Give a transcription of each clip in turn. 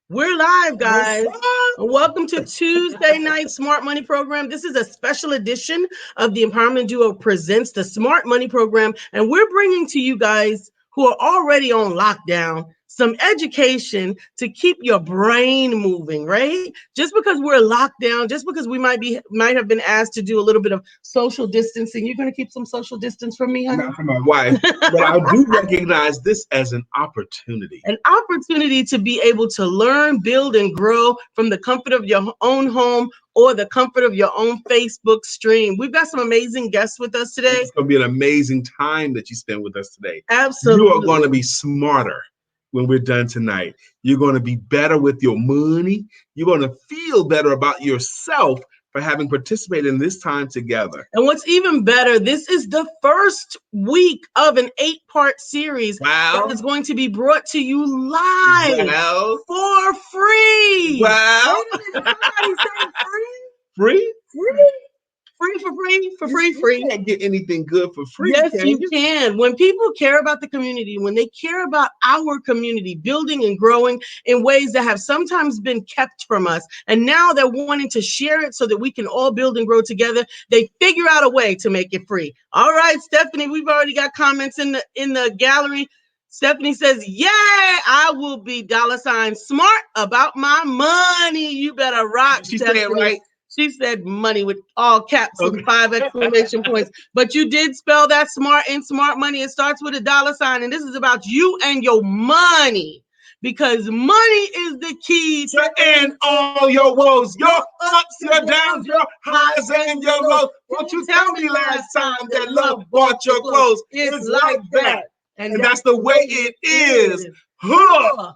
We're live, guys. Welcome to Tuesday Night Smart Money Program. This is a special edition of the Empowerment Duo Presents the Smart Money Program. And we're bringing to you guys who are already on lockdown some education to keep your brain moving, right? Just because we're locked down, just because we might have been asked to do a little bit of social distancing, you're going to keep some social distance from me, honey? Not from my wife, but I do recognize this as an opportunity. An opportunity to be able to learn, build, and grow from the comfort of your own home or the comfort of your own Facebook stream. We've got some amazing guests with us today. It's going to be an amazing time that you spend with us today. Absolutely. You are going to be smarter when we're done tonight. You're going to be better with your money. You're going to feel better about yourself for having participated in this time together. And what's even better, this is the first week of an 8-part series that is going to be brought to you live for free. Wow. Somebody say free? Free. You can't get anything good for free. Yes, you can. When people care about the community, when they care about our community, building and growing in ways that have sometimes been kept from us, and now they're wanting to share it so that we can all build and grow together, they figure out a way to make it free. All right, Stephanie, we've already got comments in the gallery. Stephanie says, "Yay, I will be $smart about my money." You better rock, She Stephanie. said right. She said money with all caps and 5 exclamation points. But you did spell that smart in smart money. It starts with $, and this is about you and your money. Because money is the key to end all your woes, your ups, your downs, your highs, and your lows. Won't you tell me last time that love bought your clothes? It's like that. And that's the way it is. Huh.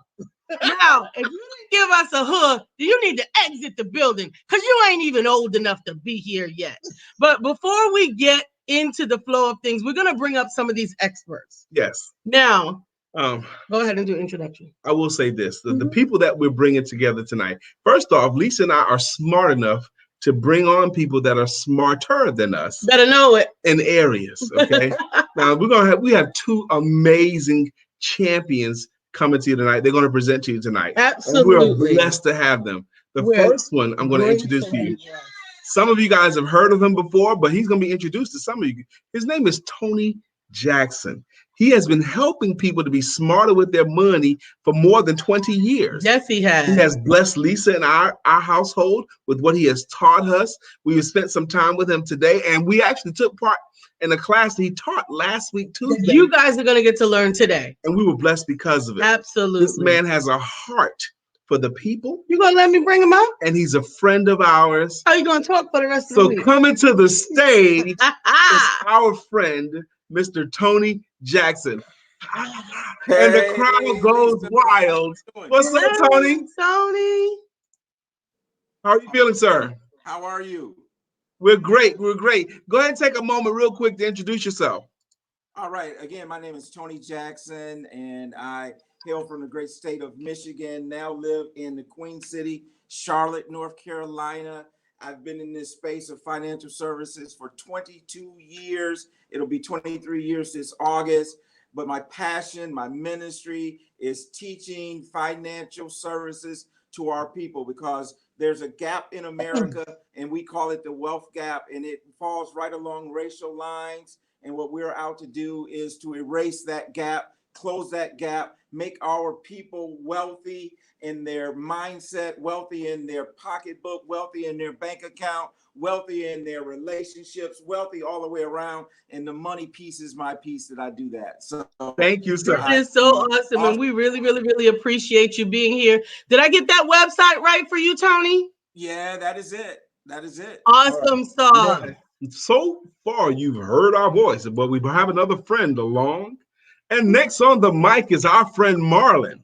Now, if you didn't give us a hug, you need to exit the building because you ain't even old enough to be here yet. But before we get into the flow of things, we're going to bring up some of these experts. Yes. Now, go ahead and do an introduction. I will say this. The people that we're bringing together tonight, first off, Lisa and I are smart enough to bring on people that are smarter than us. Better know it. In areas, okay? Now, we have 2 amazing champions coming to you tonight. They're going to present to you tonight. Absolutely. And we're blessed to have them. The first one I'm going to introduce to you. Some of you guys have heard of him before, but he's going to be introduced to some of you. His name is Tony Jackson. He has been helping people to be smarter with their money for more than 20 years. Yes, he has. He has blessed Lisa and our household with what he has taught us. We spent some time with him today, and we actually took part in a class he taught last week, Tuesday. You guys are going to get to learn today. And we were blessed because of it. Absolutely. This man has a heart for the people. You going to let me bring him up? And he's a friend of ours. How are you going to talk for the rest of the week? So coming to the stage is our friend, Mr. Tony Jackson. And the crowd goes wild. What's up, Tony? Tony. How are you feeling, sir? How are you? We're great. We're great. Go ahead and take a moment real quick to introduce yourself. All right. Again, my name is Tony Jackson, and I hail from the great state of Michigan, now live in the Queen City, Charlotte, North Carolina. I've been in this space of financial services for 22 years. It'll be 23 years this August. But my passion, my ministry is teaching financial services to our people because there's a gap in America and we call it the wealth gap, and it falls right along racial lines. And what we're out to do is to erase that gap, close that gap, make our people wealthy in their mindset, wealthy in their pocketbook, wealthy in their bank account, wealthy in their relationships, wealthy all the way around. And the money piece is my piece that I do that. So thank you, sir. This is so awesome. And we really, really, really appreciate you being here. Did I get that website right for you, Tony? Yeah, that is it. That is it. Awesome stuff. So far, you've heard our voice, but we have another friend along. And next on the mic is our friend Marlon.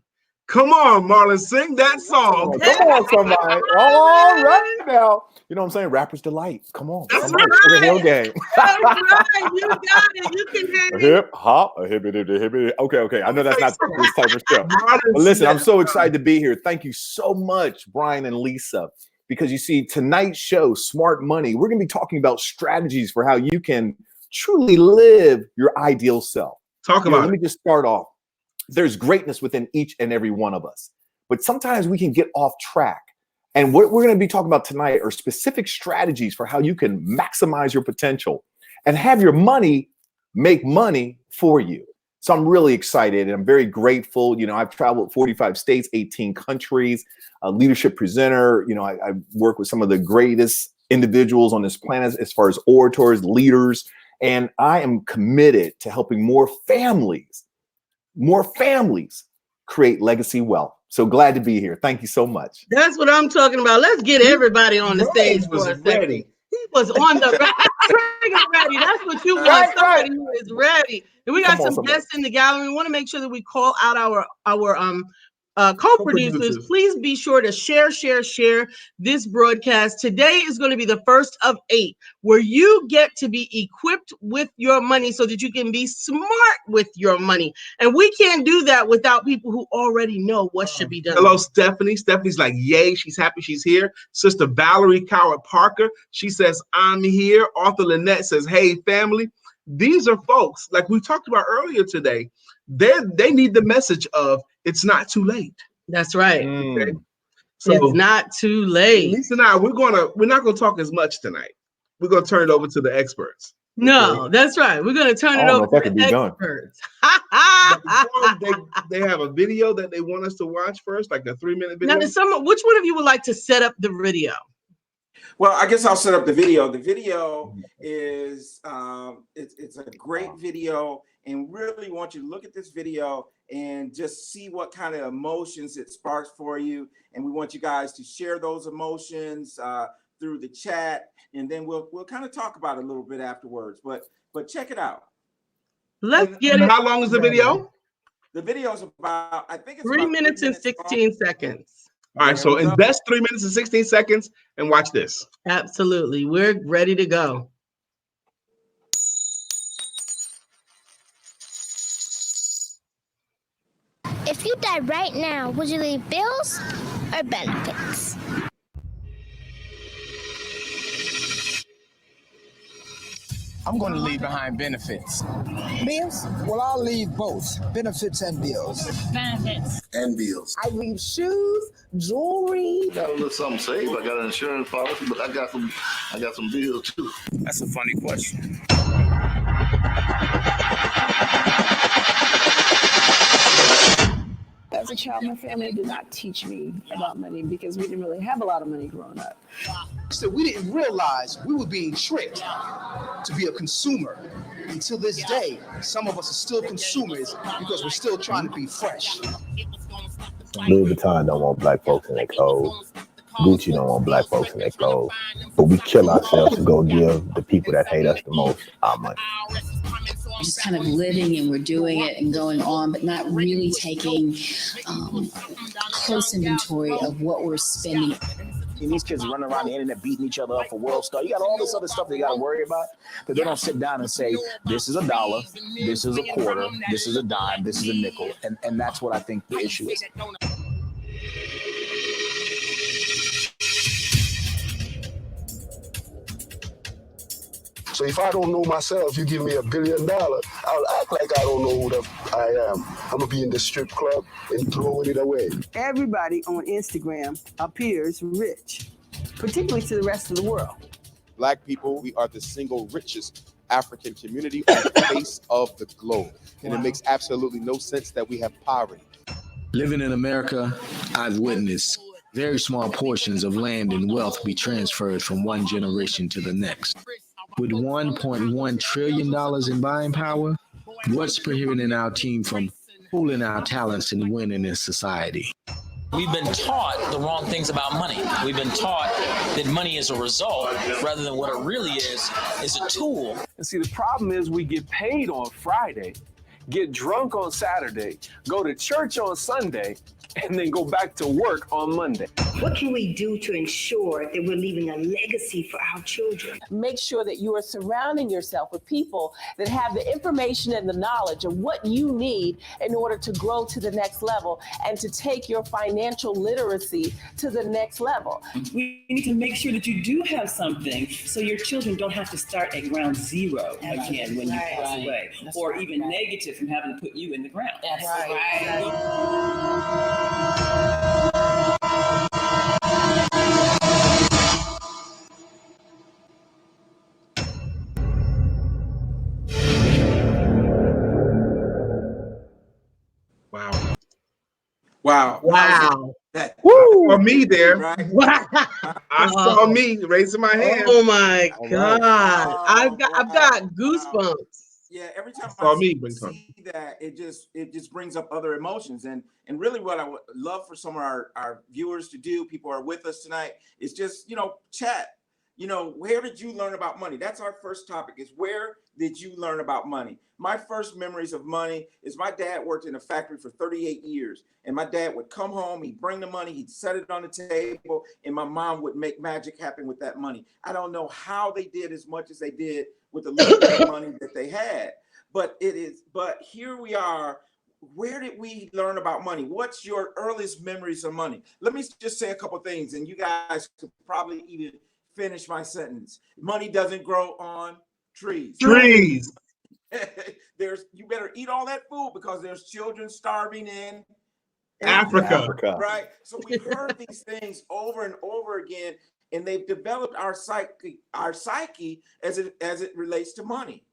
Come on, Marlon, sing that song. Come on, somebody. All right now. You know what I'm saying? Rapper's delight. Come on. That's right. It's a hill game. That's right. You got it. You can hit it. Hip hop, a hippity. Okay. I know that's not this type of show. But listen, I'm so excited to be here. Thank you so much, Brian and Lisa. Because you see, tonight's show, Smart Money, we're going to be talking about strategies for how you can truly live your ideal self. Talk about it. Let me just start off. There's greatness within each and every one of us. but sometimes we can get off track. And what we're going to be talking about tonight are specific strategies for how you can maximize your potential and have your money make money for you. So I'm really excited and I'm very grateful. You know, I've traveled 45 states, 18 countries, a leadership presenter. You know, I work with some of the greatest individuals on this planet as far as orators, leaders, and I am committed to helping more families create legacy wealth. So glad to be here. Thank you so much. That's what I'm talking about. Let's get everybody on the stage for a second. He was on the ready. That's what you want. Somebody who is ready. And we got some guests in the gallery. We want to make sure that we call out our co-producers. Please be sure to share this broadcast. Today is going to be the first of 8 where you get to be equipped with your money so that you can be smart with your money. And we can't do that without people who already know what should be done. Hello, Stephanie. Stephanie's like, yay, she's happy she's here. Sister Valerie Coward Parker, she says, I'm here. Arthur Lynette says, hey, family. These are folks, like we talked about earlier today, they need the message of it's not too late. That's right. Okay. So it's not too late. Lisa and I, we're not gonna talk as much tonight. We're gonna turn it over to the experts. No, that's right. We're gonna turn it over to the experts. They have a video that they want us to watch first, like a 3-minute video. Now, which one of you would like to set up the video? Well, I guess I'll set up the video. The video is it's a great video, and really want you to look at this video and just see what kind of emotions it sparks for you. And we want you guys to share those emotions through the chat, and then we'll kind of talk about it a little bit afterwards. But check it out. Let's get it. How long is the video? The video is about, I think it's 3 minutes and 16 seconds. All right, so invest 3 minutes and 16 seconds and watch this. Absolutely. We're ready to go. If you died right now, would you leave bills or benefits? I'm going to leave behind benefits. Bills? Well, I'll leave both, benefits and bills. Benefits. And bills. I leave shoes, jewelry. Got a little something saved. I got an insurance policy, but I got some bills too. That's a funny question. As a child, my family did not teach me about money because we didn't really have a lot of money growing up. So we didn't realize we were being tricked to be a consumer. Until this day, some of us are still consumers because we're still trying to be fresh. Louis Vuitton don't want black folks in their clothes. Gucci don't want black folks in their clothes. But we kill ourselves to go give the people that hate us the most our money. Just kind of living and we're doing it and going on, but not really taking close inventory of what we're spending. And these kids running around the internet beating each other up for world star. You got all this other stuff they got to worry about, but they don't sit down and say, this is $1, this is a quarter, this is a dime, this is a nickel. And that's what I think the issue is. So if I don't know myself, you give me $1 billion, I'll act like I don't know who I am. I'm gonna be in the strip club and throwing it away. Everybody on Instagram appears rich, particularly to the rest of the world. Black people, we are the single richest African community on the face of the globe. And it makes absolutely no sense that we have poverty. Living in America, I've witnessed very small portions of land and wealth be transferred from one generation to the next. With $1.1 trillion in buying power, what's prohibiting our team from pooling our talents and winning in society? We've been taught the wrong things about money. We've been taught that money is a result rather than what it really is a tool. And see, the problem is we get paid on Friday, get drunk on Saturday, go to church on Sunday, and then go back to work on Monday. What can we do to ensure that we're leaving a legacy for our children? Make sure that you are surrounding yourself with people that have the information and the knowledge of what you need in order to grow to the next level and to take your financial literacy to the next level. We need to make sure that you do have something so your children don't have to start at ground zero again when you pass away, or even negative from having to put you in the ground. That's right. Wow. Wow. That, for me there. right? I saw me raising my hand. Oh my All God. right. I've got goosebumps. Yeah, every time Saw I me bring see that, it just brings up other emotions. And really what I would love for some of our viewers to do, people who are with us tonight, is just, chat. Where did you learn about money? That's our first topic, is where did you learn about money? My first memories of money is my dad worked in a factory for 38 years. And my dad would come home, he'd bring the money, he'd set it on the table, and my mom would make magic happen with that money. I don't know how they did as much as they did with the little bit of money that they had. But here we are. Where did we learn about money? What's your earliest memories of money? Let me just say a couple things, and you guys could probably even finish my sentence. Money doesn't grow on trees. Trees. You better eat all that food, because there's children starving in Africa. Right? So we've heard these things over and over again, and they've developed our psyche as it relates to money.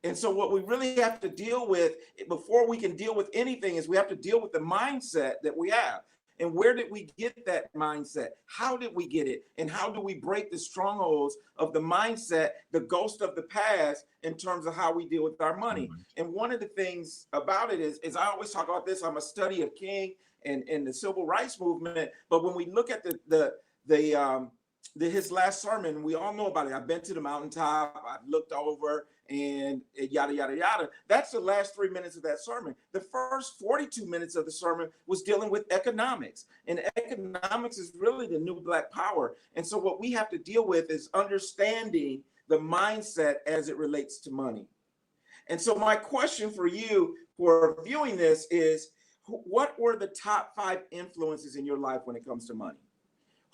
And so what we really have to deal with before we can deal with anything is we have to deal with the mindset that we have. And where did we get that mindset? How did we get it? And how do we break the strongholds of the mindset, the ghost of the past, in terms of how we deal with our money? And one of the things about it is I always talk about this. I'm a study of King and the civil rights movement. But when we look at his last sermon, we all know about it. I've been to the mountaintop. I've looked over and yada, yada, yada. That's the last 3 minutes of that sermon. The first 42 minutes of the sermon was dealing with economics. And economics is really the new Black power. And so what we have to deal with is understanding the mindset as it relates to money. And so my question for you who are viewing this is, what were the top 5 influences in your life when it comes to money?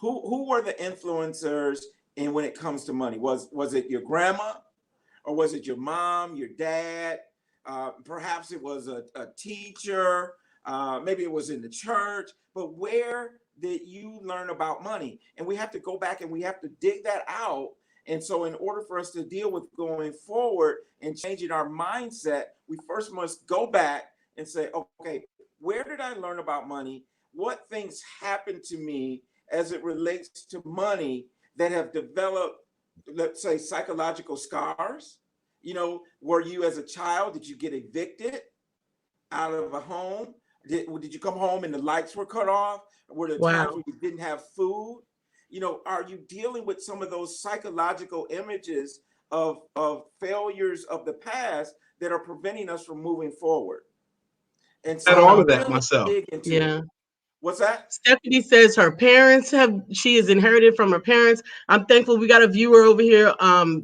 Who were the influencers in when it comes to money? Was it your grandma? Or was it your mom, your dad? Perhaps it was a teacher. Maybe it was in the church. But where did you learn about money? And we have to go back and we have to dig that out. And so in order for us to deal with going forward and changing our mindset, we first must go back and say, okay, where did I learn about money? What things happened to me as it relates to money that have developed, let's say, psychological scars? Were you as a child, did you get evicted out of a home? Did you come home and the lights were cut off? Were there times where you didn't have food? Are you dealing with some of those psychological images of failures of the past that are preventing us from moving forward? And so all of that myself. Yeah. What's that? Stephanie says she has inherited from her parents. I'm thankful we got a viewer over here.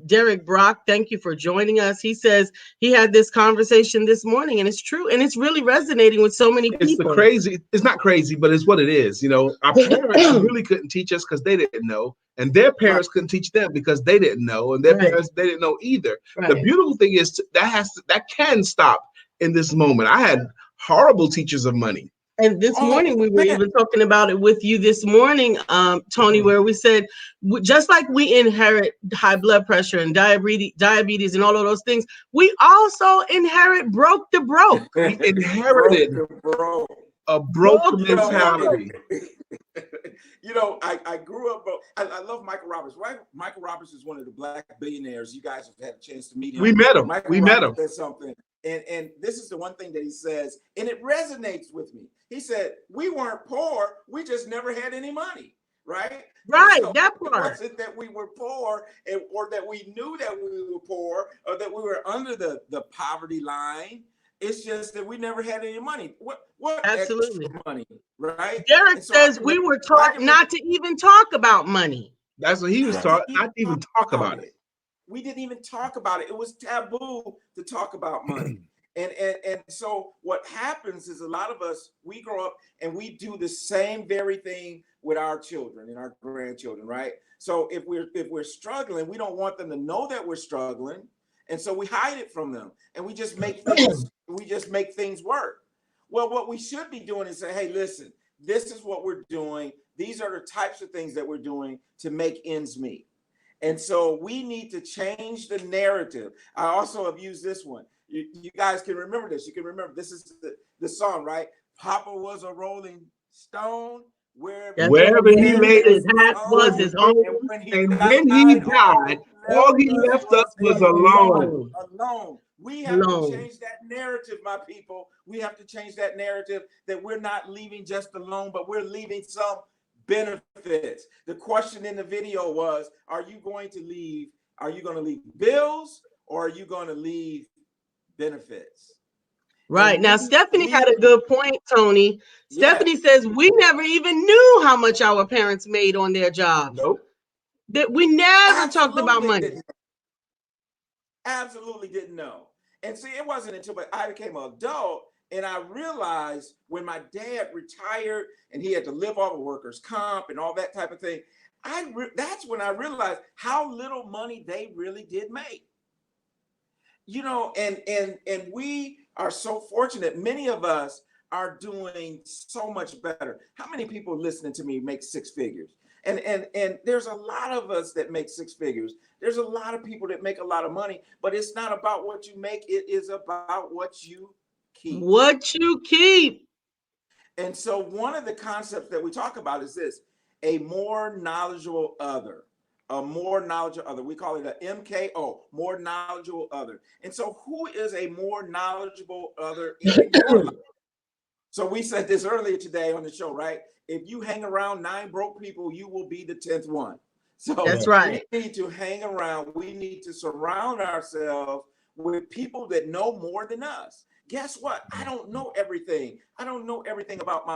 Derek Brock, thank you for joining us. He says he had this conversation this morning, and it's true. And it's really resonating with so many people. It's not crazy, but it's what it is. Our parents really couldn't teach us because they didn't know. And their parents couldn't teach them because they didn't know. And their parents, they didn't know either. Right. The beautiful thing is that can stop in this moment. I had horrible teachers of money. And this morning, we were even talking about it with you this morning, Tony, where we said, just like we inherit high blood pressure and diabetes and all of those things, we also inherit broke the broke. We inherited a broke mentality. I grew up, I love Michael Roberts. Right? Michael Roberts is one of the Black billionaires. You guys have had a chance to meet him. We met him. Michael Roberts said something. And this is the one thing that he says, and it resonates with me. He said, we weren't poor, we just never had any money, right? Right, so that part. It wasn't that we were poor or that we knew that we were poor or that we were under the poverty line. It's just that we never had any money. What Absolutely. Extra money, right? Derek says we were taught not to even talk about money. That's what he was taught, not to even talk about it. We didn't even talk about it. It was taboo to talk about money. And so what happens is a lot of us, we grow up and we do the same very thing with our children and our grandchildren, right? So if we're struggling, we don't want them to know that we're struggling. And so we hide it from them and we just make things work. Well, what we should be doing is say, hey, listen, this is what we're doing. These are the types of things that we're doing to make ends meet. And so we need to change the narrative. I also have used this one. You guys can remember this. You can remember this is the song, right? Papa was a rolling stone. Wherever he laid his hat was his home. And when he died, all he left us was alone. Alone. We have to change that narrative, my people. We have to change that narrative that we're not leaving just alone, but we're leaving some benefits. The question in the video was, are you going to leave bills or are you going to leave benefits? Right. Now, Stephanie had a good point, Tony. Stephanie says we never even knew how much our parents made on their jobs. Nope. That we never talked about money. Absolutely didn't know. And see, it wasn't until I became an adult and I realized when my dad retired and he had to live off of workers' comp and all that type of thing, that's when I realized how little money they really did make. You know, and we are so fortunate. Many of us are doing so much better. How many people listening to me make six figures? And there's a lot of us that make six figures. There's a lot of people that make a lot of money, but it's not about what you make. It is about what you keep. What you keep. And so one of the concepts that we talk about is this: a more knowledgeable other. A more knowledgeable other. We call it a MKO, more knowledgeable other. And so who is a more knowledgeable other in your life? So we said this earlier today on the show, right? If you hang around 9 broke people, you will be the 10th one. So that's right. We need to hang around. We need to surround ourselves with people that know more than us. Guess what? I don't know everything. I don't know everything about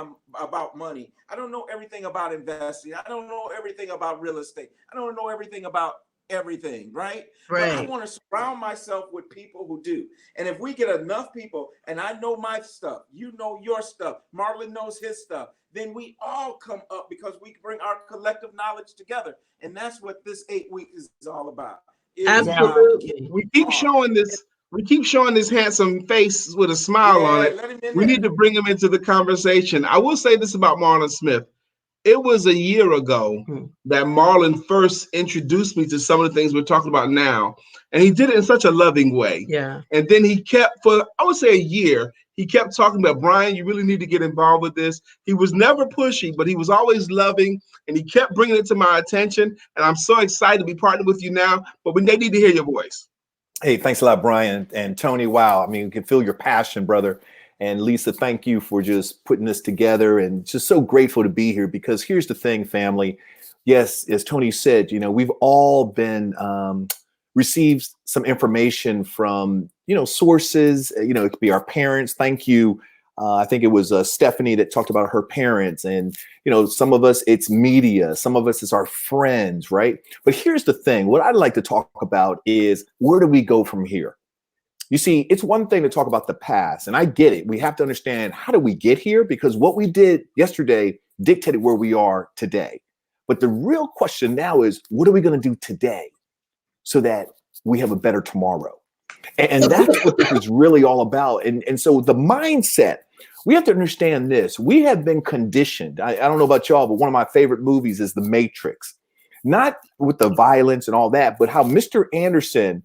money. I don't know everything about investing. I don't know everything about real estate. I don't know everything about everything, right? But I want to surround myself with people who do. And if we get enough people, and I know my stuff, you know your stuff, Marlon knows his stuff, then we all come up because we bring our collective knowledge together. And that's what this 8 weeks is all about. Absolutely. We keep showing this. We keep showing this handsome face with a smile on it. We need to bring him into the conversation. I will say this about Marlon Smith. It was a year ago that Marlon first introduced me to some of the things we're talking about now. And he did it in such a loving way. Yeah. And then he kept, for I would say a year, he kept talking about, Brian, you really need to get involved with this. He was never pushy, but he was always loving. And he kept bringing it to my attention. And I'm so excited to be partnered with you now. But they need to hear your voice. Hey, thanks a lot, Brian and Tony. Wow. I mean, you can feel your passion, brother. And Lisa, thank you for just putting this together, and just so grateful to be here, because here's the thing, family. Yes, as Tony said, you know, we've all been received some information from, you know, sources, you know, it could be our parents. Thank you. I think it was Stephanie that talked about her parents, and, you know, some of us, it's media, some of us, it's our friends, right? But here's the thing. What I'd like to talk about is, where do we go from here? You see, it's one thing to talk about the past, and I get it. We have to understand, how did we get here? Because what we did yesterday dictated where we are today. But the real question now is, what are we going to do today so that we have a better tomorrow? And that's what this is really all about. And so the mindset, we have to understand this. We have been conditioned. I don't know about y'all, but one of my favorite movies is The Matrix. Not with the violence and all that, but how Mr. Anderson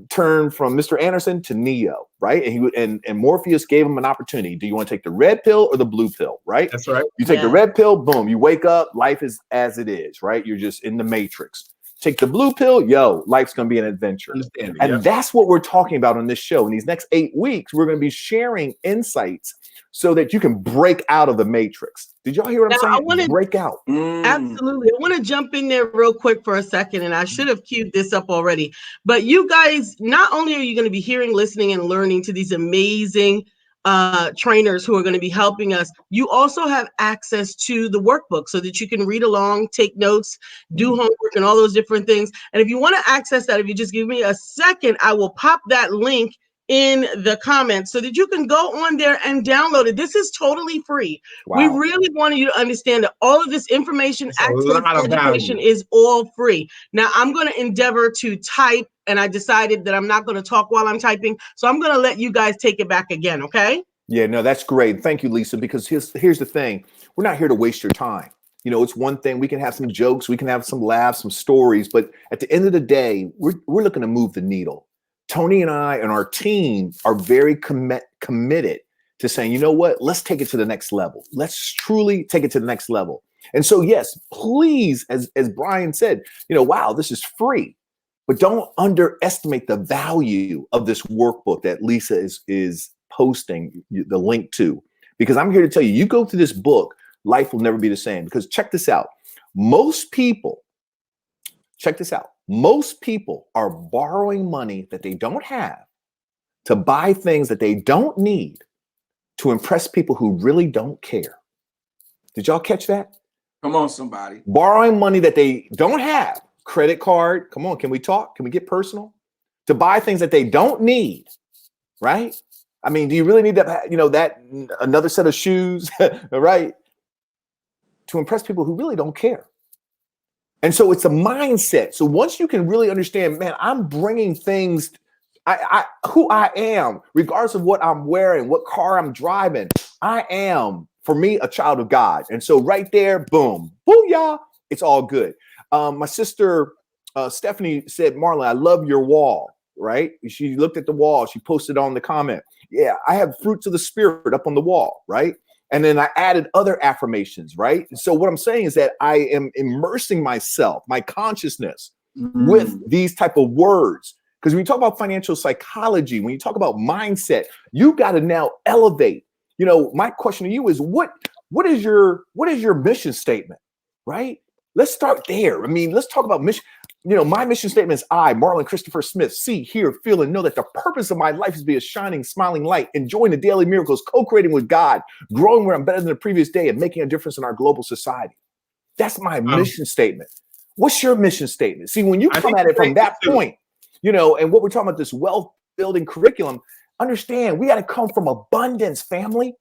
turned from Mr. Anderson to Neo, right? And Morpheus gave him an opportunity. Do you want to take the red pill or the blue pill, right? That's right. You take the red pill, boom, you wake up, life is as it is, right? You're just in the matrix. Take the blue pill, yo, life's going to be an adventure. And that's what we're talking about on this show. In these next 8 weeks, we're going to be sharing insights so that you can break out of the matrix. Did y'all hear what I'm saying? I want to break out. Absolutely. I want to jump in there real quick for a second, and I should have queued this up already. But you guys, not only are you going to be hearing, listening, and learning to these amazing trainers who are going to be helping us, you also have access to the workbook so that you can read along, take notes, do homework, and all those different things. And if you want to access that, if you just give me a second, I will pop that link in the comments so that you can go on there and download it. This is totally free. Wow. We really wanted you to understand that all of this information, access to education is all free. Now, I'm going to endeavor to type, and I decided that I'm not going to talk while I'm typing. So I'm going to let you guys take it back again, okay? Yeah, no, that's great. Thank you, Lisa, because here's the thing. We're not here to waste your time. You know, it's one thing, we can have some jokes, we can have some laughs, some stories, but at the end of the day, we're looking to move the needle. Tony and I and our team are very committed to saying, you know what, let's take it to the next level. Let's truly take it to the next level. And so, yes, please, as Brian said, you know, wow, this is free, but don't underestimate the value of this workbook that Lisa is posting the link to, because I'm here to tell you, you go through this book, life will never be the same. Because check this out. Most people are borrowing money that they don't have to buy things that they don't need to impress people who really don't care. Did y'all catch that? Come on, somebody. Borrowing money that they don't have, credit card. Come on, can we talk? Can we get personal? To buy things that they don't need, right? I mean, do you really need that, you know, that another set of shoes, right? To impress people who really don't care. And so it's a mindset. So once you can really understand, man, I'm bringing things, who I am, regardless of what I'm wearing, what car I'm driving, I am, for me, a child of God. And so right there, boom, booyah, it's all good. My sister, Stephanie said, Marlon, I love your wall, right? She looked at the wall. She posted on the comment. Yeah, I have fruits of the spirit up on the wall, right? And then I added other affirmations, right? So what I'm saying is that I am immersing myself, my consciousness with these type of words. Because when you talk about financial psychology, when you talk about mindset, you got to now elevate. You know, my question to you is what is your mission statement, right? Let's start there. I mean, let's talk about mission. You know, my mission statement is I, Marlon Christopher Smith, see, hear, feel, and know that the purpose of my life is to be a shining, smiling light, enjoying the daily miracles, co-creating with God, growing where I'm better than the previous day, and making a difference in our global society. That's my mission statement. What's your mission statement? See, when you come at it from that point, you know, and what we're talking about, this wealth building curriculum, understand we got to come from abundance, family.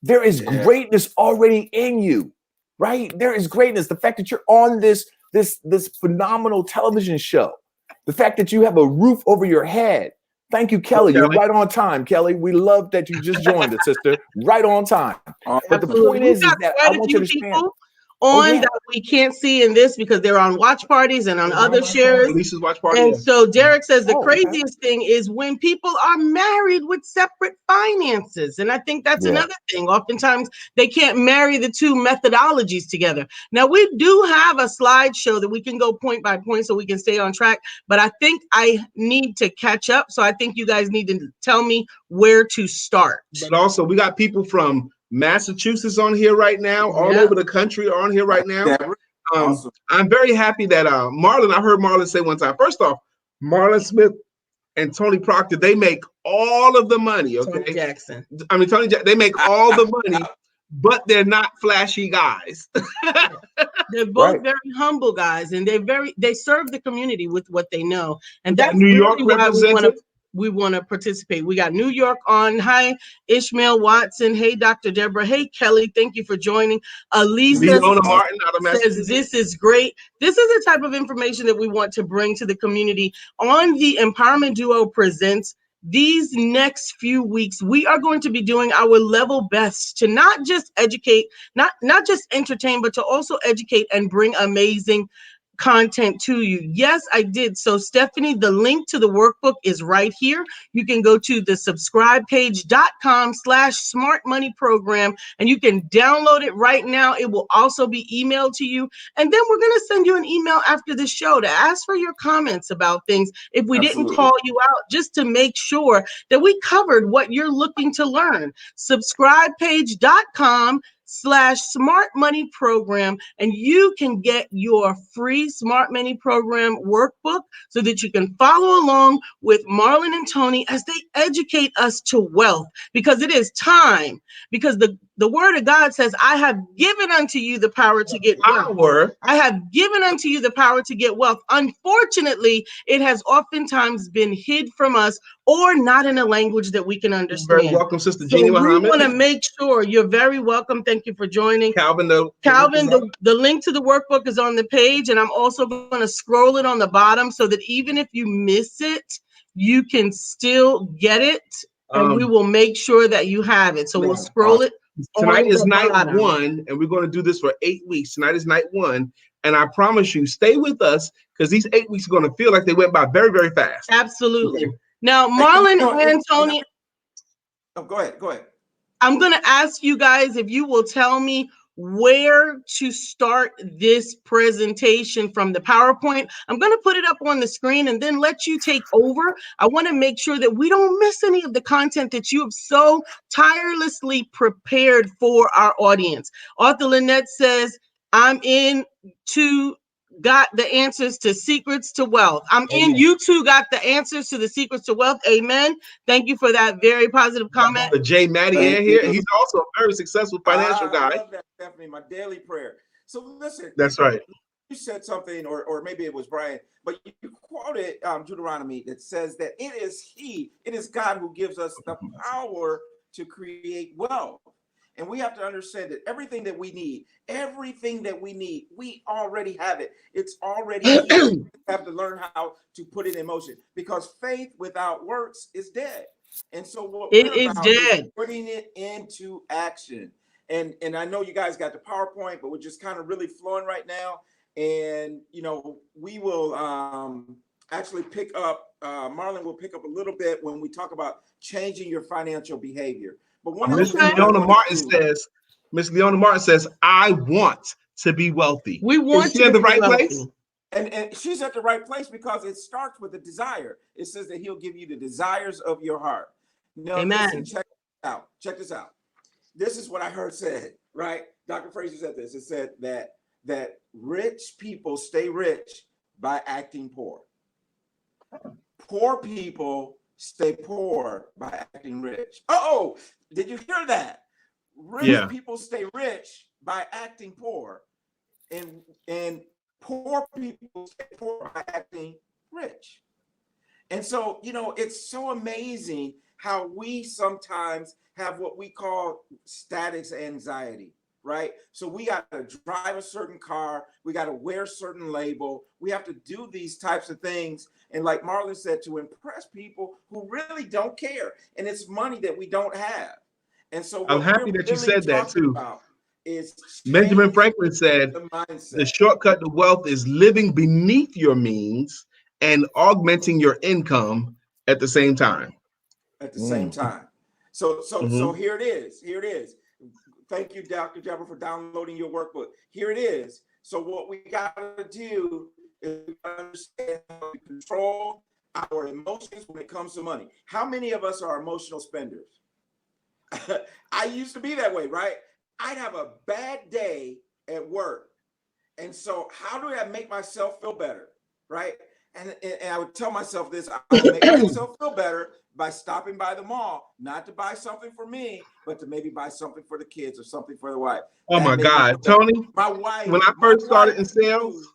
There is greatness already in you, right? There is greatness. The fact that you're on this phenomenal television show, the fact that you have a roof over your head. Thank you, Kelly. You're right on time, Kelly. We love that you just joined us, sister. Right on time. But the point is that I want you to understand. On that we can't see in this because they're on watch parties and on other shares. Lisa's watch party. And so Derek says the craziest thing is when people are married with separate finances. And I think that's another thing. Oftentimes they can't marry the two methodologies together. Now we do have a slideshow that we can go point by point so we can stay on track. But I think I need to catch up. So I think you guys need to tell me where to start. But also we got people from Massachusetts on here right now, all over the country are on here right now. Awesome. I'm very happy that Marlon, I heard Marlon say one time, first off, Marlon Smith and Tony Proctor, they make all of the money. Okay, Tony Jackson. I mean, they make all the money, but they're not flashy guys. They're both very humble guys, and they serve the community with what they know. And that's New York really why represented. we want to participate. We got New York on. Hi, Ishmael Watson. Hey, Dr. Deborah. Hey, Kelly. Thank you for joining. Lisa Martin out of says this is great. This is the type of information that we want to bring to the community on the Empowerment Duo Presents. These next few weeks, we are going to be doing our level best to not just educate, not just entertain, but to also educate and bring amazing content to you. Yes, I did. So Stephanie, the link to the workbook is right here. You can go to the subscribepage.com/smart money program and you can download it right now. It will also be emailed to you. And then we're going to send you an email after the show to ask for your comments about things if we didn't call you out, just to make sure that we covered what you're looking to learn. Subscribepage.com/smart money program, and you can get your free smart money program workbook so that you can follow along with Marlon and Tony as they educate us to wealth, because it is time, because the word of God says, I have given unto you the power to get wealth. I have given unto you the power to get wealth. Unfortunately, it has oftentimes been hid from us or not in a language that we can understand. Very welcome, Sister Jeannie We Muhammad. want to make sure you're very welcome. Thank you for joining. Calvin, the link to the workbook is on the page, and I'm also going to scroll it on the bottom so that even if you miss it, you can still get it, and we will make sure that you have it. So we'll scroll it. Tonight is night one, and we're going to do this for 8 weeks. Tonight is night one, and I promise you, stay with us, because these 8 weeks are going to feel like they went by very, very fast. Absolutely. Now, Marlon and Tony. Oh, go ahead. I'm going to ask you guys if you will tell me where to start this presentation from the PowerPoint. I'm going to put it up on the screen and then let you take over. I want to make sure that we don't miss any of the content that you have so tirelessly prepared for our audience. Arthur Lynette says, I'm in to got the answers to secrets to wealth. I'm in. You two got the answers to the secrets to wealth. Amen. Thank you for that very positive comment. The Jay Mattier here. He's also a very successful financial guy. I love that, Stephanie. My daily prayer. So listen. That's right. You said something, or maybe it was Brian, but you quoted Deuteronomy that says that it is God who gives us the power to create wealth. And we have to understand that everything that we need, we already have it. It's already here. We have to learn how to put it in motion, because faith without works is dead. And so what we're about is putting it into action. And I know you guys got the PowerPoint, but we're just kind of really flowing right now. And, we will actually pick up, Marlon will pick up a little bit when we talk about changing your financial behavior. But Miss Leona Martin says, I want to be wealthy. We want to be in the right place. And she's at the right place because it starts with a desire. It says that he'll give you the desires of your heart. Now, amen. Listen, check this out. This is what I heard said, right? Dr. Fraser said this. It said that rich people stay rich by acting poor. Poor people stay poor by acting rich. Oh, did you hear that? Rich people stay rich by acting poor, and poor people stay poor by acting rich. And so, it's so amazing how we sometimes have what we call status anxiety, right? So we got to drive a certain car, we got to wear a certain label, we have to do these types of things. And like Marlon said, to impress people who really don't care. And it's money that we don't have. And so I'm happy that you said that too. Benjamin Franklin said the shortcut to wealth is living beneath your means and augmenting your income at the same time. So here it is. Thank you, Dr. Deborah, for downloading your workbook. Here it is. So what we got to do is understand how to control our emotions when it comes to money. How many of us are emotional spenders? I used to be that way, right? I'd have a bad day at work. And so how do I make myself feel better, right? And I would tell myself this, I'll make myself feel better by stopping by the mall, not to buy something for me, but to maybe buy something for the kids or something for the wife. Oh my God, Tony, my wife, when I first started in sales,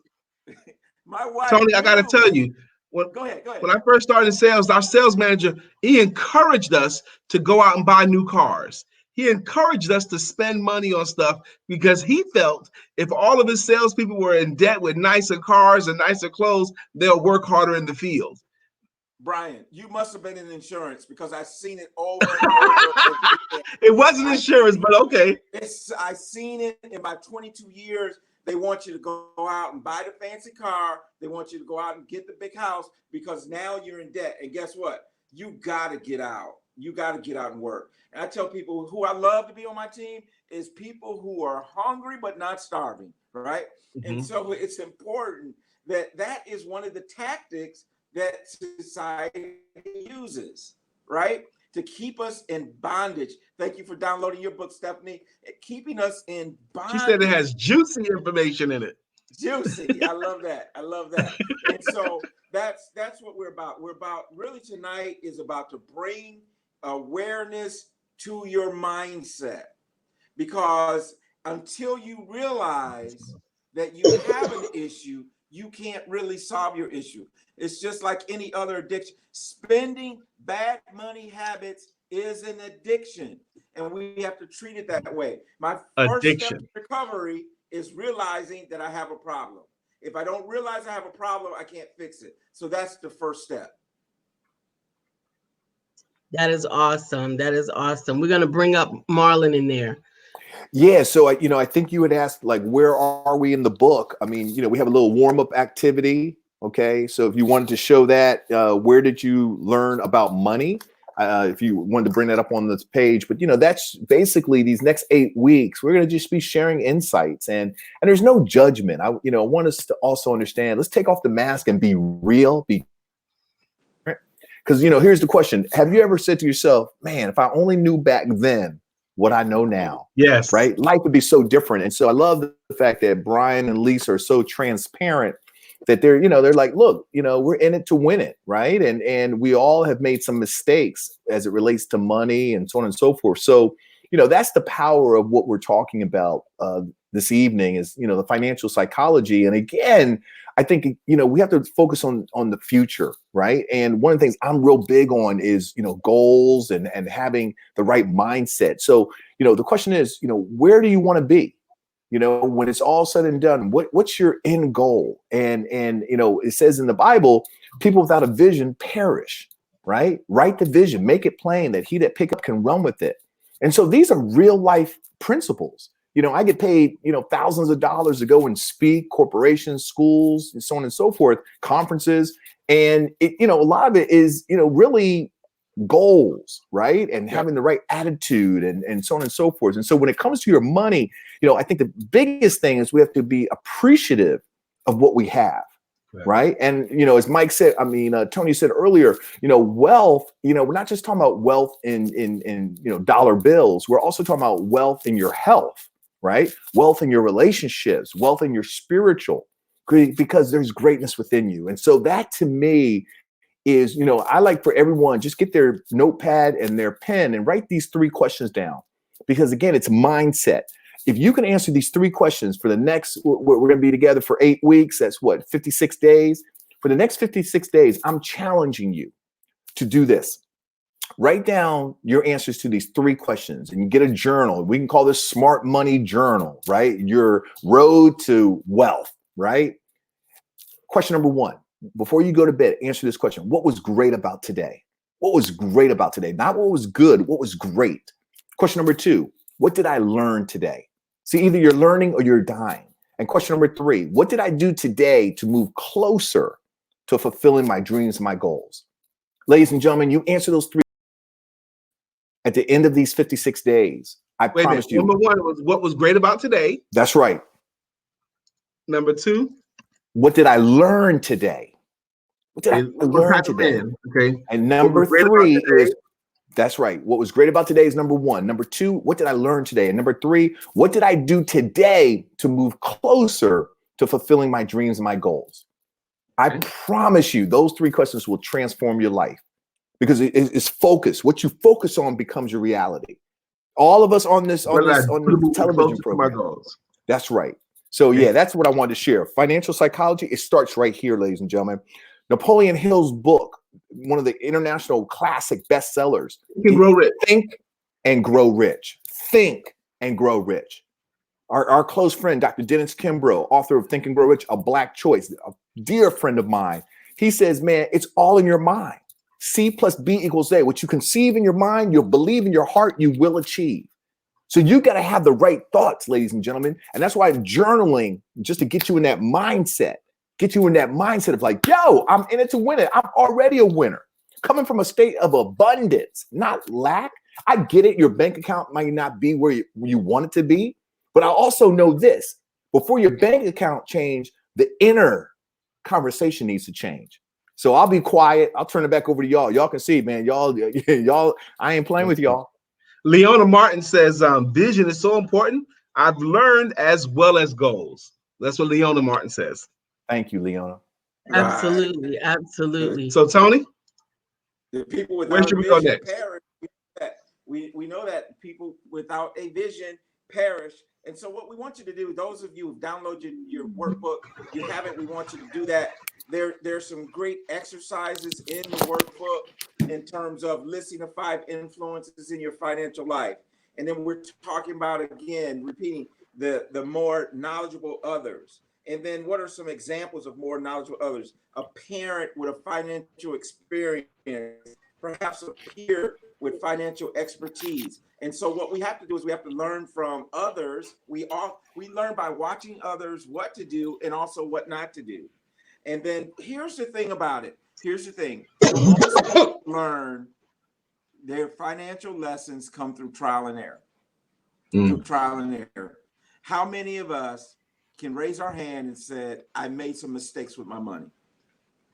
Tony, I got to tell you, go ahead. When I first started in sales, our sales manager, he encouraged us to go out and buy new cars. He encouraged us to spend money on stuff because he felt if all of his salespeople were in debt with nicer cars and nicer clothes, they'll work harder in the field. Brian, you must have been in insurance because I've seen it over and over. It wasn't insurance, but okay. I've seen it in my 22 years. They want you to go out and buy the fancy car. They want you to go out and get the big house because now you're in debt. And guess what? You got to get out. You got to get out and work. And I tell people who I love to be on my team is people who are hungry but not starving, right? Mm-hmm. And so it's important that is one of the tactics that society uses, right? To keep us in bondage. Thank you for downloading your book, Stephanie. Keeping us in bondage. She said it has juicy information in it. Juicy. I love that. And so that's what we're about. We're about really tonight is about to bring awareness to your mindset, because until you realize that you have an issue, you can't really solve your issue. It's just like any other addiction. Spending bad money habits is an addiction, and we have to treat it that way. My first step in recovery is realizing that I have a problem. If I don't realize I have a problem, I can't fix it. So that's the first step. That is awesome. We're going to bring up Marlon in there. Yeah. So, I think you had asked, like, where are we in the book? I mean, we have a little warm-up activity. Okay. So if you wanted to show that, where did you learn about money? if you wanted to bring that up on this page. But, that's basically these next 8 weeks. We're going to just be sharing insights, and there's no judgment. I want us to also understand, let's take off the mask and be real. Because, here's the question. Have you ever said to yourself, man, if I only knew back then what I know now? Yes. Right? Life would be so different. And so I love the fact that Brian and Lisa are so transparent that they're like, look, we're in it to win it, right? And we all have made some mistakes as it relates to money and so on and so forth. So, that's the power of what we're talking about this evening is, the financial psychology. And again, I think, we have to focus on the future, right? And one of the things I'm real big on is, goals and having the right mindset. So, the question is, where do you want to be? When it's all said and done, what's your end goal? And it says in the Bible, people without a vision perish, right? Write the vision, make it plain that he that pick up can run with it. And so these are real life principles. I get paid, thousands of dollars to go and speak, corporations, schools, and so on and so forth, conferences. And a lot of it is, really goals, right? And having the right attitude and so on and so forth. And so when it comes to your money, I think the biggest thing is we have to be appreciative of what we have. Right. And, as Mike said, Tony said earlier, wealth, we're not just talking about wealth in dollar bills. We're also talking about wealth in your health, right? Wealth in your relationships, wealth in your spiritual, because there's greatness within you. And so that to me is, I like for everyone, just get their notepad and their pen and write these 3 questions down, because again, it's mindset. If you can answer these 3 questions for the next, we're going to be together for 8 weeks. That's 56 days. For the next 56 days, I'm challenging you to do this. Write down your answers to these 3 questions and you get a journal. We can call this Smart Money Journal, right? Your road to wealth, right? Question number 1, before you go to bed, answer this question. What was great about today? What was great about today? Not what was good, what was great? Question number 2, what did I learn today? See, either you're learning or you're dying. And question number 3, what did I do today to move closer to fulfilling my dreams and my goals? Ladies and gentlemen, you answer those 3 at the end of these 56 days. I promise you. Number 1 was what was great about today. That's right. Number 2, what did I learn today? What did I learn today? Okay. And number 3 is, that's right. What was great about today is number 1. Number 2, what did I learn today? And number 3, what did I do today to move closer to fulfilling my dreams and my goals? I promise you, those 3 questions will transform your life, because it's focus. What you focus on becomes your reality. All of us on this television program. That's right. So yeah, that's what I wanted to share. Financial psychology, it starts right here, ladies and gentlemen. Napoleon Hill's book, one of the international classic bestsellers. Think and Grow Rich. Think and Grow Rich. Our close friend, Dr. Dennis Kimbrough, author of Think and Grow Rich, A Black Choice, a dear friend of mine. He says, man, it's all in your mind. C plus B equals A. What you conceive in your mind, you'll believe in your heart, you will achieve. So you got to have the right thoughts, ladies and gentlemen. And that's why journaling, just to get you in that mindset, of like, yo, I'm in it to win it. I'm already a winner. Coming from a state of abundance, not lack. I get it. Your bank account might not be where you want it to be. But I also know this. Before your bank account change, the inner conversation needs to change. So I'll be quiet. I'll turn it back over to y'all. Y'all can see, man. Y'all, I ain't playing with y'all. Leona Martin says, vision is so important. I've learned as well as goals. That's what Leona Martin says. Thank you, Leona. Absolutely. Right. Absolutely. So Tony, the people without where should we go next? Perish. We know that people without a vision perish. And so what we want you to do, those of you who've downloaded your workbook, you haven't, we want you to do that. There's some great exercises in the workbook in terms of listing the 5 influences in your financial life. And then we're talking about, again, repeating the more knowledgeable others. And then what are some examples of more knowledgeable others? A parent with a financial experience, perhaps a peer with financial expertise. And so what we have to do is we have to learn from others. We learn by watching others what to do and also what not to do. And then here's the thing about it. Here's the thing. Most people learn their financial lessons come through trial and error. Mm. Through trial and error. How many of us can raise our hand and said, I made some mistakes with my money?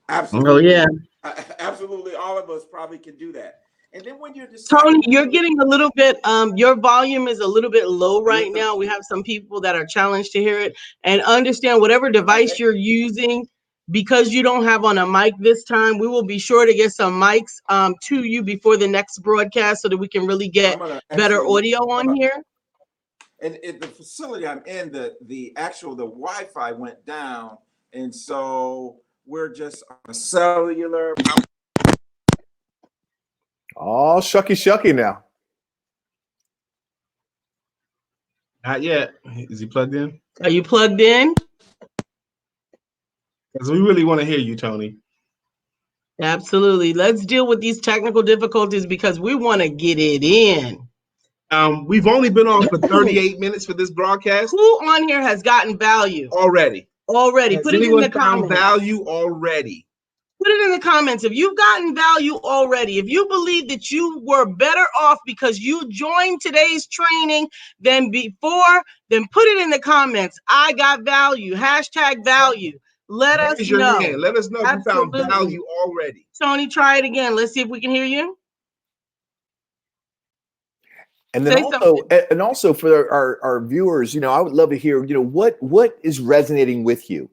Absolutely. Oh, yeah. Absolutely. All of us probably can do that. And then when you're Tony, you're getting a little bit, your volume is a little bit low right now. We have some people that are challenged to hear it, and understand whatever device you're using, because you don't have on a mic this time, we will be sure to get some mics to you before the next broadcast so that we can really get better audio on here. And the facility I'm in, the Wi-Fi went down. And so we're just on a cellular. Oh, shucky now. Not yet. Is he plugged in? Are you plugged in? Because we really want to hear you, Tony. Absolutely. Let's deal with these technical difficulties because we want to get it in. We've only been on for 38 minutes for this broadcast. Who on here has gotten value? Already. Put it in the comments. Value already. Put it in the comments. If you've gotten value already, if you believe that you were better off because you joined today's training than before, then put it in the comments. I got value. Hashtag value. Let us Raise your know. hand. Let us know if you found value already. Tony, try it again. Let's see if we can hear you. And then also for our viewers, I would love to hear, what is resonating with you?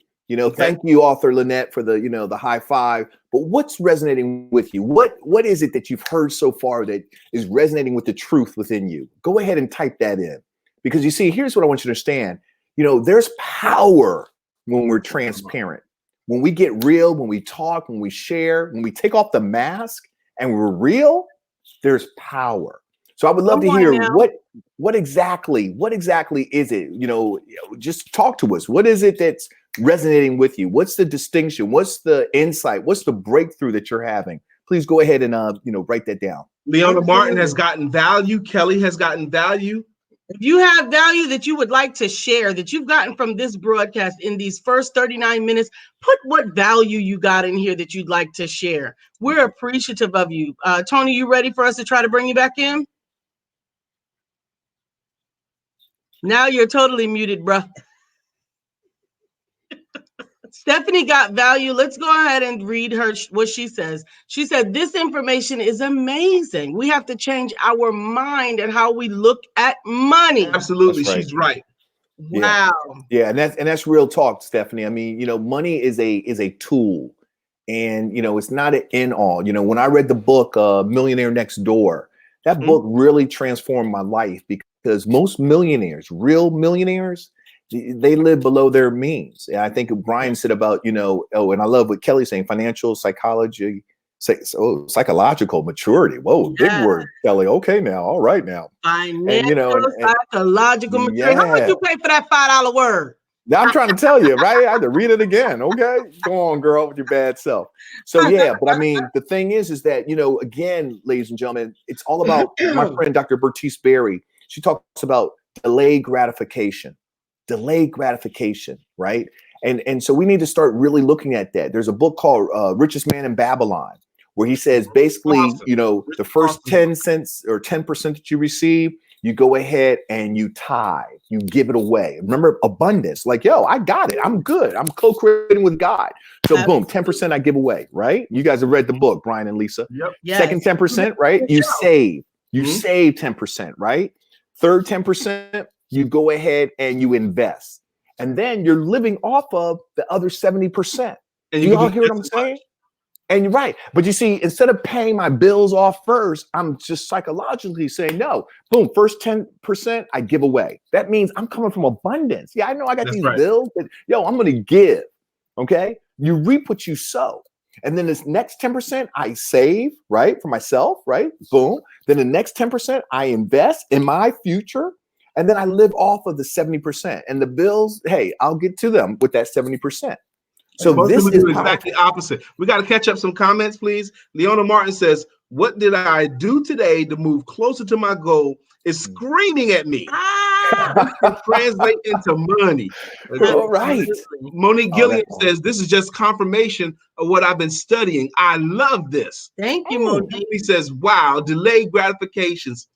Thank you, author Lynette, for the high five. But what's resonating with you? What is it that you've heard so far that is resonating with the truth within you? Go ahead and type that in, because you see, here's what I want you to understand. There's power when we're transparent, when we get real, when we talk, when we share, when we take off the mask and we're real. There's power. So I would love to hear what exactly is it? Just talk to us. What is it that's resonating with you? What's the distinction? What's the insight? What's the breakthrough that you're having? Please go ahead and write that down. Leona Martin has gotten value. Kelly has gotten value. If you have value that you would like to share, that you've gotten from this broadcast in these first 39 minutes, put what value you got in here that you'd like to share. We're appreciative of you. Tony, you ready for us to try to bring you back in? Now you're totally muted, bro. Stephanie got value. Let's go ahead and read her what she says. She said, this information is amazing. We have to change our mind and how we look at money. Absolutely. She's right. Wow. Yeah, and that's real talk, Stephanie. I mean, money is a tool, and it's not an end all. When I read the book Millionaire Next Door, that book really transformed my life, because most millionaires, real millionaires, they live below their means. And I think Brian said about, and I love what Kelly's saying, financial psychology, psychological maturity. Whoa, big word, Kelly. Okay, now, all right now. Financial psychological maturity. How much you pay for that $5 word? Now I'm trying to tell you, right? I had to read it again. Okay, go on, girl, with your bad self. So yeah, but I mean, the thing is that, again, ladies and gentlemen, it's all about my friend, Dr. Bertice Berry. She talks about delayed gratification, right? And so we need to start really looking at that. There's a book called Richest Man in Babylon, where he says basically, the first 10 cents or 10% that you receive, you go ahead and you tithe, you give it away. Remember, abundance, like, yo, I got it. I'm good. I'm co-creating with God. So boom, 10% I give away, right? You guys have read the book, Brian and Lisa. Yep. Yes. Second 10%, right? You save. You save 10%, right? Third 10%, you go ahead and you invest. And then you're living off of the other 70%. And you all hear what I'm saying? And you're right. But you see, instead of paying my bills off first, I'm just psychologically saying, no, boom, first 10% I give away. That means I'm coming from abundance. Yeah, I know I got these bills, but yo, I'm going to give. Okay. You reap what you sow. And then this next 10% I save, right, for myself, right? Boom. Then the next 10% I invest in my future. And then I live off of the 70%. And the bills, hey, I'll get to them with that 70%. So this is exactly opposite. We got to catch up some comments, please. Leona Martin says, what did I do today to move closer to my goal? Is screaming at me. can translate into money. All right. Monique Gilliam says, this is just confirmation of what I've been studying. I love this. Thank you, Monique. He says, wow, delayed gratifications.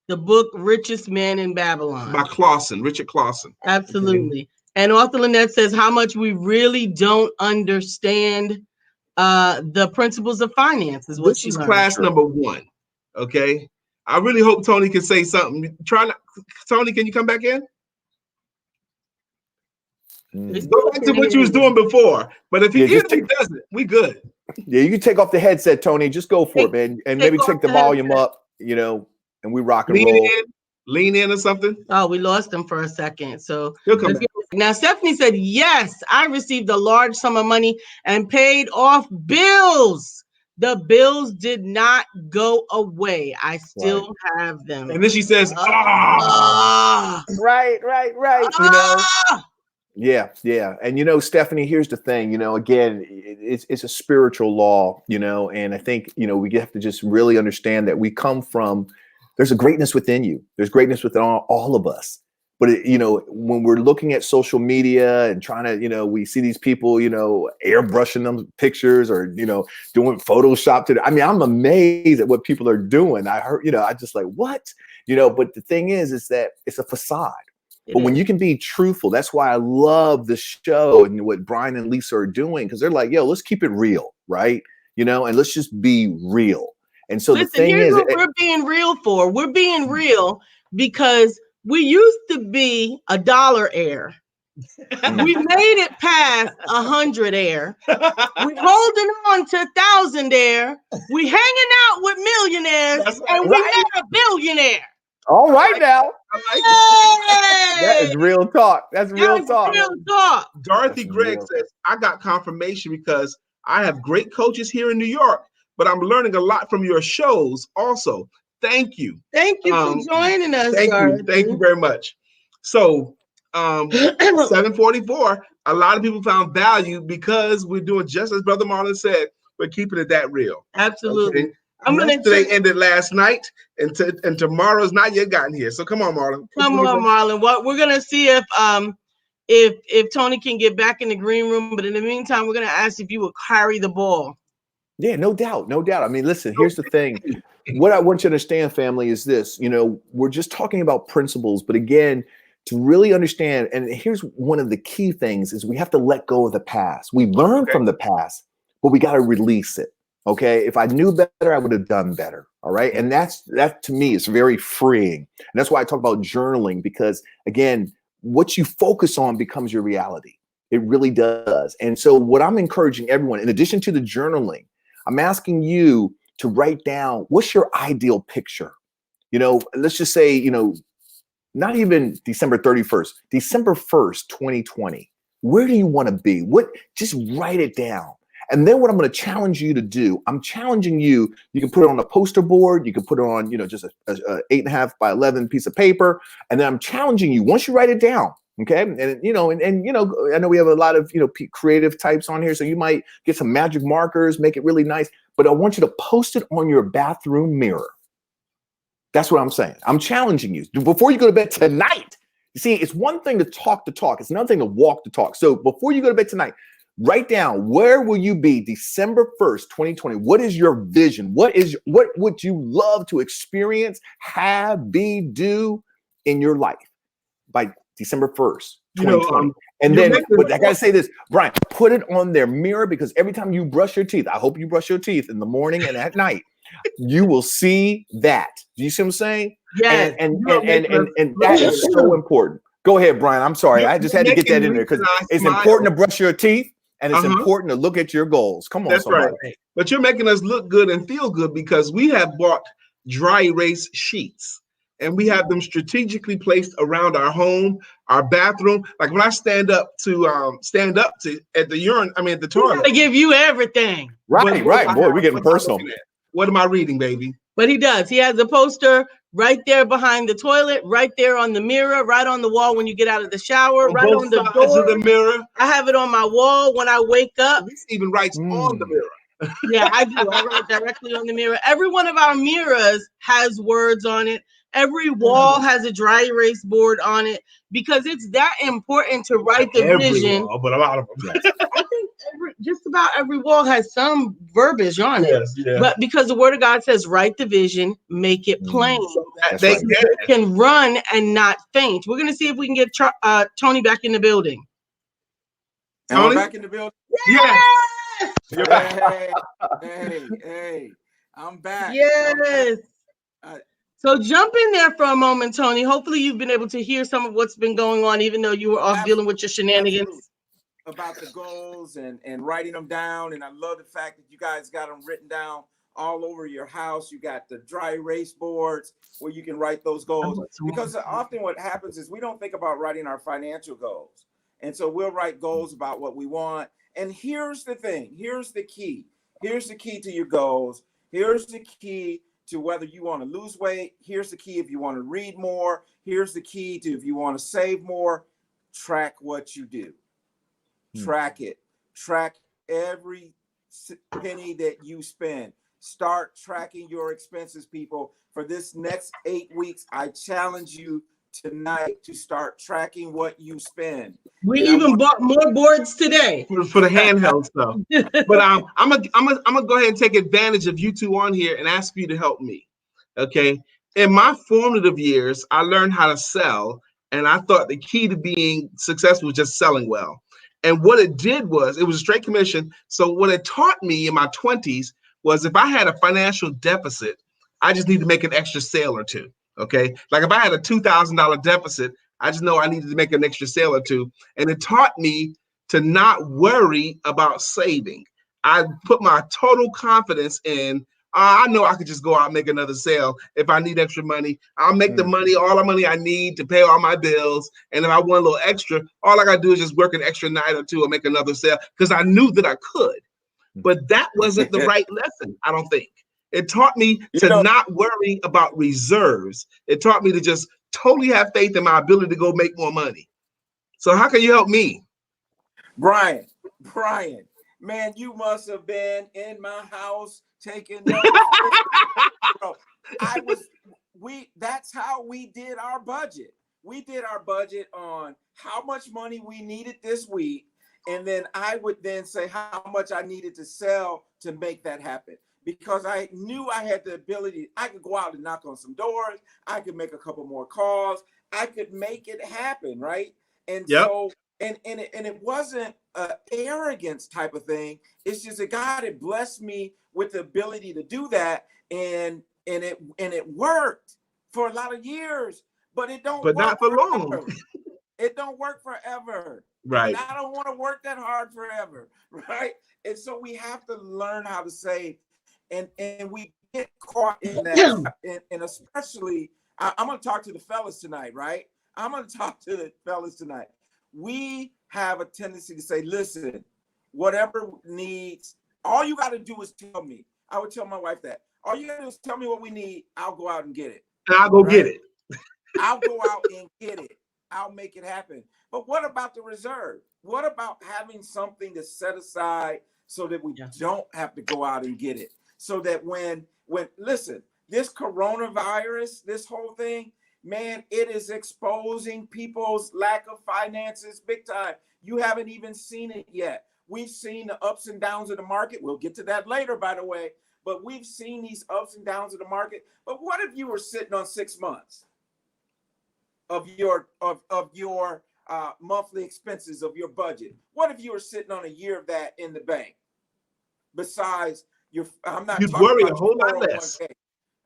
The book Richest Man in Babylon. By Clausen, Richard Clausen. Absolutely. Okay. And author Lynette says how much we really don't understand the principles of finance is what this is class number 1. Okay. I really hope Tony can say something. Tony, can you come back in? Go back to what you was doing before. But if he doesn't, we good. Yeah, you can take off the headset, Tony. Just go for it, man. And maybe take the volume up, you know, and we rock and roll. Lean in or something. Oh, we lost him for a second. So he'll come back. Now Stephanie said, yes, I received a large sum of money and paid off bills. The bills did not go away. I still have them. And then she says, right. You know. Yeah. And, you know, Stephanie, here's the thing, you know, again, it's a spiritual law, you know, and I think, you know, we have to just really understand that we come from, there's a greatness within you. There's greatness within all of us. But, you know, when we're looking at social media and trying to, you know, we see these people, you know, airbrushing them pictures or, you know, doing Photoshop today. I mean, I'm amazed at what people are doing. I heard, you know, I just like, what? You know, but the thing is that it's a facade. But when you can be truthful, that's why I love the show and what Brian and Lisa are doing, because they're like, yo, let's keep it real, right? You know, and let's just be real. And so the thing is, what we're being real for. We're being real because we used to be a dollar heir. We made it past 100 heir. We holding on to 1,000 heir. We hanging out with millionaires, and we made a billionaire. All right now. That is real talk. That's real talk. Real talk. Dorothy Gregg says, I got confirmation because I have great coaches here in New York, but I'm learning a lot from your shows also. Thank you. Thank you for joining us. Thank you very much. So 744, a lot of people found value because we're doing just as Brother Marlon said, we're keeping it that real. Absolutely. Okay? Yesterday ended last night, and tomorrow's not yet gotten here. So come on, Marlon. Marlon. What we're gonna see if Tony can get back in the green room, but in the meantime, we're gonna ask if you will carry the ball. Yeah, no doubt. I mean, listen, here's the thing. What I want you to understand, family, is this. You know, we're just talking about principles, but again, to really understand, and here's one of the key things is we have to let go of the past. We learn from the past, but we got to release it. Okay. If I knew better, I would have done better. All right. And that to me is very freeing. And that's why I talk about journaling, because again, what you focus on becomes your reality. It really does. And so what I'm encouraging everyone, in addition to the journaling, I'm asking you to write down, what's your ideal picture? You know, let's just say, you know, not even December 31st, December 1st, 2020. Where do you want to be? Just write it down. And then what I'm going to challenge you to do, I'm challenging you, you can put it on a poster board, you can put it on, you know, just a 8.5 by 11 piece of paper. And then I'm challenging you, once you write it down, okay? And, you know, and you know, I know we have a lot of, you know, creative types on here, so you might get some magic markers, make it really nice, but I want you to post it on your bathroom mirror. That's what I'm saying. I'm challenging you. Before you go to bed tonight, you see, it's one thing to talk the talk. It's another thing to walk the talk. So before you go to bed tonight, write down, where will you be December 1st, 2020? What is your vision? What would you love to experience, have, be, do in your life by December 1st, 2020? And then, but I gotta say this, Brian, put it on their mirror, because every time you brush your teeth, I hope you brush your teeth in the morning and at night, you will see that. Do you see what I'm saying? Yes. And that is so important. Go ahead, Brian. I'm sorry. I just had to get that in there because it's important to brush your teeth. And it's important to look at your goals. Come on, that's somebody. Right. But you're making us look good and feel good, because we have bought dry erase sheets, and we have them strategically placed around our home, our bathroom. Like when I stand up to at the toilet. They give you everything. Right. Boy, we're getting personal. What am I reading, baby? But he does. He has a poster right there behind the toilet, right there on the mirror, right on the wall when you get out of the shower, right on the door of the mirror. I have it on my wall when I wake up. This even writes on the mirror. Yeah, I do. I write directly on the mirror. Every one of our mirrors has words on it. Every wall has a dry erase board on it because it's that important to write the vision. Wall, but a lot of them. I think just about every wall has some verbiage on it. Yes, yeah. But because the word of God says, write the vision, make it plain. They can run and not faint. We're going to see if we can get Tony back in the building. Tony? Back in the building? Yes! You're back. Hey, I'm back. Yes. So jump in there for a moment, Tony. Hopefully you've been able to hear some of what's been going on, even though you were off dealing with your shenanigans. Absolutely. About the goals and writing them down. And I love the fact that you guys got them written down all over your house. You got the dry erase boards where you can write those goals. Because often what happens is we don't think about writing our financial goals. And so we'll write goals about what we want. And here's the thing. Here's the key. Here's the key to your goals. Here's the key to whether you want to lose weight. Here's the key if you want to read more. Here's the key to if you want to save more. Track what you do. Track it. Track every penny that you spend. Start tracking your expenses, people. For this next 8 weeks, I challenge you tonight to start tracking what you spend. We even bought more boards today for the handheld stuff. But I'm gonna go ahead and take advantage of you two on here and ask you to help me. Okay. In my formative years, I learned how to sell, and I thought the key to being successful was just selling well. And what it did was it was a straight commission. So what it taught me in my 20s was if I had a financial deficit, I just need to make an extra sale or two. Okay. Like if I had a $2,000 deficit, I just know I needed to make an extra sale or two. And it taught me to not worry about saving. I put my total confidence in, I know I could just go out and make another sale. If I need extra money, I'll make the money, all the money I need to pay all my bills. And if I want a little extra, all I got to do is just work an extra night or two and make another sale because I knew that I could. But that wasn't the right lesson, I don't think. It taught me to not worry about reserves. It taught me to just totally have faith in my ability to go make more money. So how can you help me? Brian, man, you must have been in my house taking notes. Bro, that's how we did our budget. We did our budget on how much money we needed this week. And then I would then say how much I needed to sell to make that happen. Because I knew I had the ability, I could go out and knock on some doors. I could make a couple more calls. I could make it happen, right? And so, and it wasn't an arrogance type of thing. It's just that God had blessed me with the ability to do that, and it worked for a lot of years. But it don't. But work not for long. It don't work forever. Right. And I don't want to work that hard forever, right? And so we have to learn how to save. And we get caught in that, and especially, I'm going to talk to the fellas tonight, right? I'm going to talk to the fellas tonight. We have a tendency to say, listen, whatever needs, all you got to do is tell me. I would tell my wife that. All you got to do is tell me what we need. I'll go out and get it. And I'll go get it. I'll go out and get it. I'll make it happen. But what about the reserve? What about having something to set aside so that we don't have to go out and get it? So that when listen, this coronavirus, this whole thing, man, it is exposing people's lack of finances big time. You haven't even seen it yet. We've seen the ups and downs of the market. We'll get to that later, by the way. But we've seen these ups and downs of the market. But what if you were sitting on 6 months of your monthly expenses of your budget? What if you were sitting on a year of that in the bank? Besides I'm not You'd talking worry about a whole your lot less. 401k.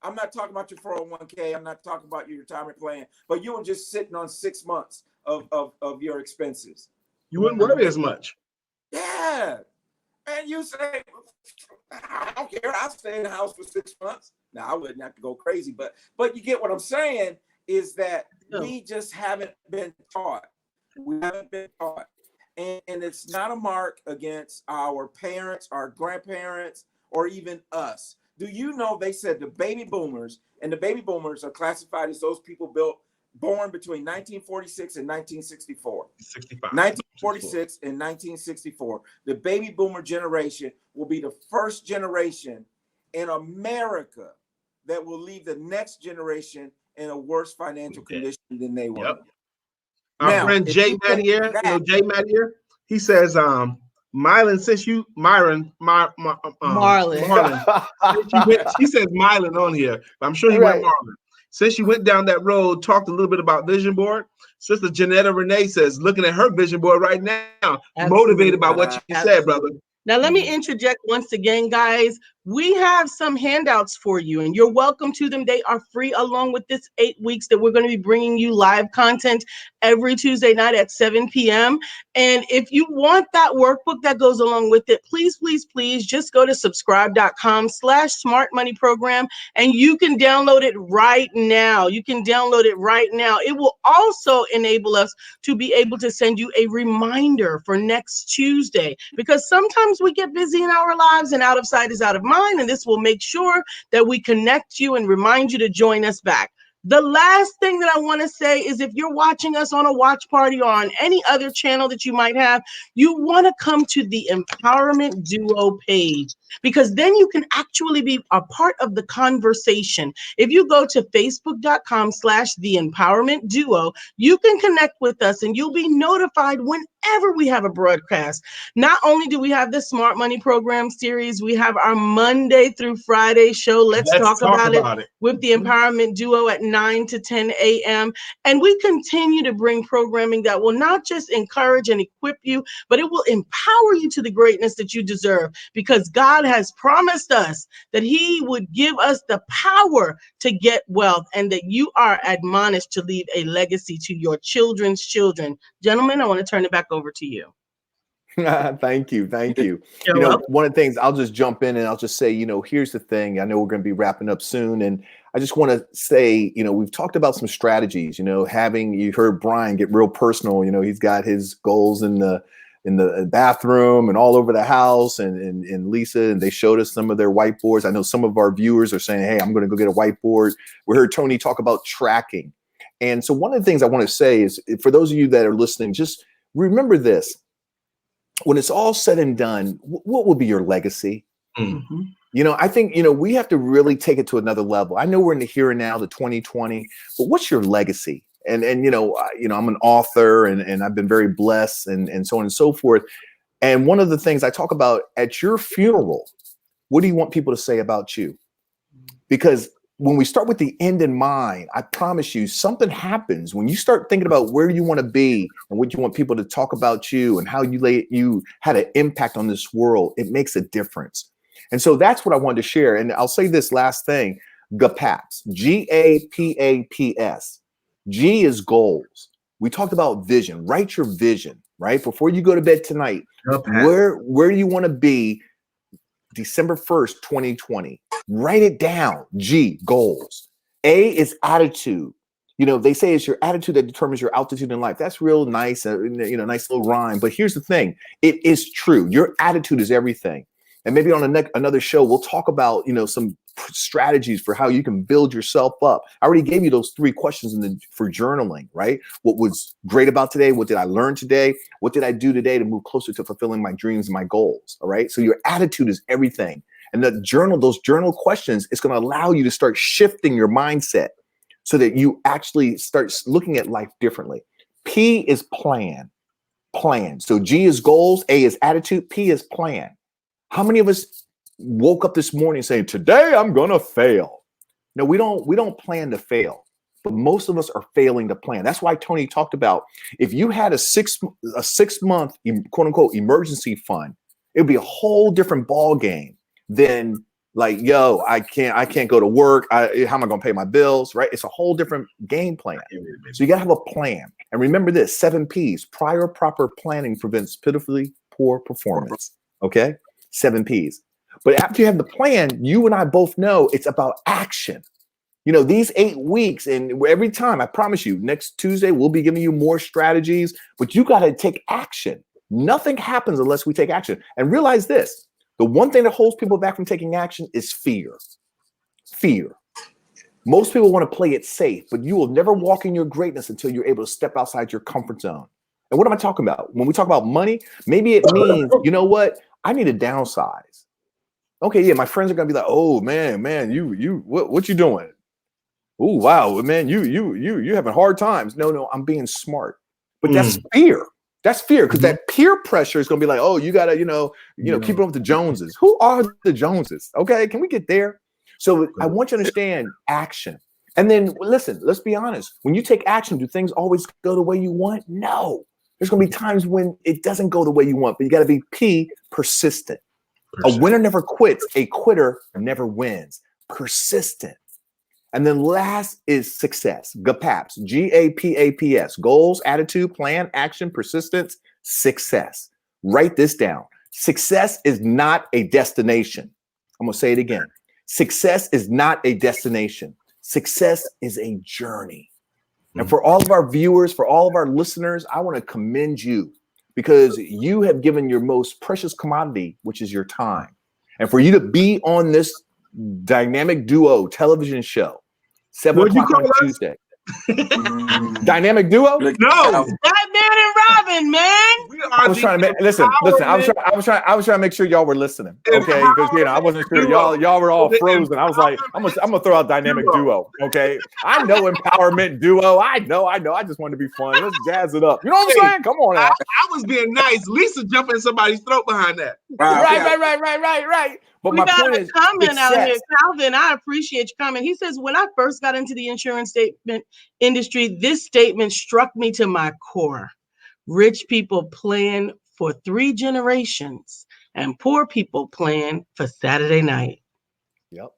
I'm not talking about your 401k. I'm not talking about your retirement plan. But you were just sitting on 6 months of your expenses. You wouldn't worry as much. Yeah. And you say, I don't care. I'll stay in the house for 6 months. Now, I wouldn't have to go crazy. But you get what I'm saying is that we just haven't been taught. We haven't been taught. And it's not a mark against our parents, our grandparents, or even us. Do you know they said the baby boomers, and the baby boomers are classified as those people born between 1946 and 1964. 1946 and 1964. The baby boomer generation will be the first generation in America that will leave the next generation in a worse financial condition than they were. Yep. Our friend Jay Mattier, Jay Mattier, he says, Mylan, since you, Marlon, she says Mylan on here, but I'm sure he went Marlon. Since you went down that road, talked a little bit about vision board. Sister Janetta Renee says, looking at her vision board right now, motivated by what you said, brother. Now, let me interject once again, guys. We have some handouts for you, and you're welcome to them. They are free, along with this 8 weeks that we're going to be bringing you live content every Tuesday night at 7 p.m. And if you want that workbook that goes along with it, please, please, please just go to subscribe.com/smartmoneyprogram, and you can download it right now. You can download it right now. It will also enable us to be able to send you a reminder for next Tuesday, because sometimes we get busy in our lives and out of sight is out of mind. And this will make sure that we connect you and remind you to join us back. The last thing that I want to say is, if you're watching us on a watch party or on any other channel that you might have, you want to come to the Empowerment Duo page, because then you can actually be a part of the conversation. If you go to facebook.com/The Empowerment Duo, you can connect with us and you'll be notified whenever we have a broadcast. Not only do we have the Smart Money Program series, we have our Monday through Friday show, Let's Talk About It with the Empowerment Duo at 9 to 10 a.m. And we continue to bring programming that will not just encourage and equip you, but it will empower you to the greatness that you deserve, because God has promised us that He would give us the power to get wealth, and that you are admonished to leave a legacy to your children's children. Gentlemen, I want to turn it back over to you. Thank you. One of the things, I'll just jump in and I'll just say, here's the thing. I know we're going to be wrapping up soon, and I just want to say, we've talked about some strategies. You heard Brian get real personal. He's got his goals in the bathroom and all over the house, and Lisa, and they showed us some of their whiteboards. I know some of our viewers are saying, hey, I'm going to go get a whiteboard. We heard Tony talk about tracking. And so one of the things I want to say is, for those of you that are listening, just remember this. When it's all said and done, what will be your legacy? Mm-hmm. I think, we have to really take it to another level. I know we're in the here and now, the 2020, but what's your legacy? And I'm an author, and I've been very blessed, and so on and so forth. And one of the things I talk about at your funeral, what do you want people to say about you? Because when we start with the end in mind, I promise you something happens when you start thinking about where you want to be and what you want people to talk about you and how you had an impact on this world. It makes a difference. And so that's what I wanted to share. And I'll say this last thing, GAPAPS, GAPAPS. G is goals. We talked about vision. Write your vision, right? Before you go to bed tonight, where do you want to be December 1st, 2020? Write it down. G, goals. A is attitude. They say it's your attitude that determines your altitude in life. That's real nice, nice little rhyme. But here's the thing. It is true. Your attitude is everything. And maybe on another show, we'll talk about, some strategies for how you can build yourself up. I already gave you those 3 questions for journaling, right? What was great about today? What did I learn today? What did I do today to move closer to fulfilling my dreams and my goals? All right. So your attitude is everything. And those journal questions, it's going to allow you to start shifting your mindset so that you actually start looking at life differently. P is plan. So G is goals, A is attitude, P is plan. How many of us woke up this morning saying, today I'm going to fail? No, we don't plan to fail, but most of us are failing to plan. That's why Tony talked about, if you had a 6 month quote unquote emergency fund, it would be a whole different ball game than like, I can't go to work. How am I going to pay my bills? Right? It's a whole different game plan. So you got to have a plan. And remember this, 7 P's, prior proper planning prevents pitifully poor performance. Okay. 7 P's. But after you have the plan, you and I both know it's about action. These 8 weeks, and every time, I promise you, next Tuesday, we'll be giving you more strategies, but you got to take action. Nothing happens unless we take action. And realize this, the one thing that holds people back from taking action is fear. Fear. Most people want to play it safe, but you will never walk in your greatness until you're able to step outside your comfort zone. And what am I talking about? When we talk about money, maybe it means, I need to downsize. Okay, yeah, my friends are gonna be like, oh man, you what you doing? Oh, wow, man, you having hard times. No, I'm being smart. But that's fear. That's fear, because that peer pressure is going to be like, oh, you got to, keep up with the Joneses. Who are the Joneses? Okay, can we get there? So I want you to understand action. And then listen, let's be honest. When you take action, do things always go the way you want? No. There's going to be times when it doesn't go the way you want, but you got to be persistent. A winner never quits. A quitter never wins. Persistent. And then last is success. GAPAPS, GAPAPS, goals, attitude, plan, action, persistence, success. Write this down. Success is not a destination. I'm going to say it again. Success is not a destination. Success is a journey. And for all of our viewers, for all of our listeners, I want to commend you, because you have given your most precious commodity, which is your time. And for you to be on this dynamic duo television show, 7 o'clock on Tuesday. Dynamic duo? No, Batman and Robin, man. I was trying to make listen. I was trying to make sure y'all were listening, okay? Because I wasn't sure y'all were all frozen. I was like, I'm gonna throw out dynamic duo, okay? I know empowerment duo. I know. I just wanted to be fun. Let's jazz it up. You know what I'm saying? Come on now. I was being nice. Lisa jumping in somebody's throat behind that. Right. But we my got point a is comment success. out here, Calvin. I appreciate your comment. He says, when I first got into the insurance statement industry, this statement struck me to my core. Rich people plan for 3 generations, and poor people plan for Saturday night. Yep.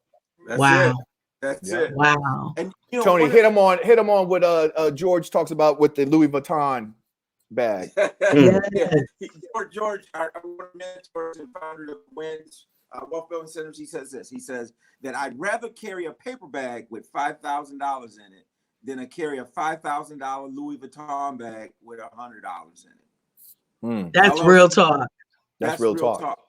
That's it. Wow. And Tony, hit him on what George talks about with the Louis Vuitton bag. George, our mentor and founder of Wins Wealth Building Centers, he says this. He says that I'd rather carry a paper bag with $5,000 in it than to carry a $5,000 Louis Vuitton bag with $100 in it. That's real talk. That's real talk.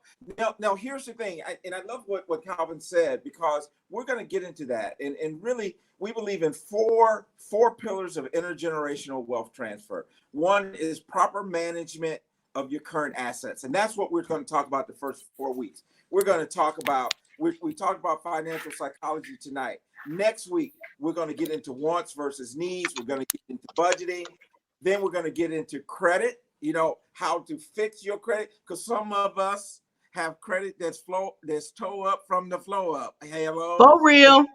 Now here's the thing, and I love what Calvin said, because we're going to get into that. And really, we believe in four pillars of intergenerational wealth transfer. One is proper management of your current assets. And that's what we're going to talk about the first 4 weeks. We're going to talk about, we talked about financial psychology tonight. Next week, we're going to get into wants versus needs. We're going to get into budgeting. Then we're going to get into credit, how to fix your credit. Because some of us have credit that's toe up from the flow up. Hello. For real.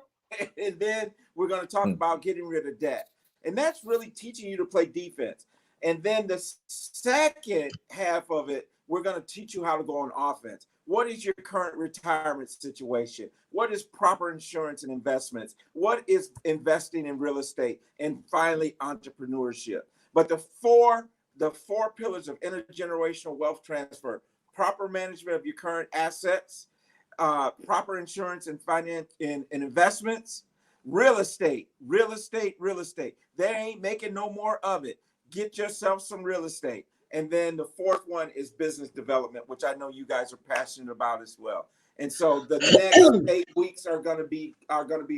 And then we're going to talk about getting rid of debt. And that's really teaching you to play defense. And then the second half of it, we're going to teach you how to go on offense. What is your current retirement situation? What is proper insurance and investments? What is investing in real estate? And finally, entrepreneurship. But the four pillars of intergenerational wealth transfer: proper management of your current assets, proper insurance and finance and investments, real estate. They ain't making no more of it. Get yourself some real estate. And then the fourth one is business development, which I know you guys are passionate about as well. And so the next 8 weeks are going to be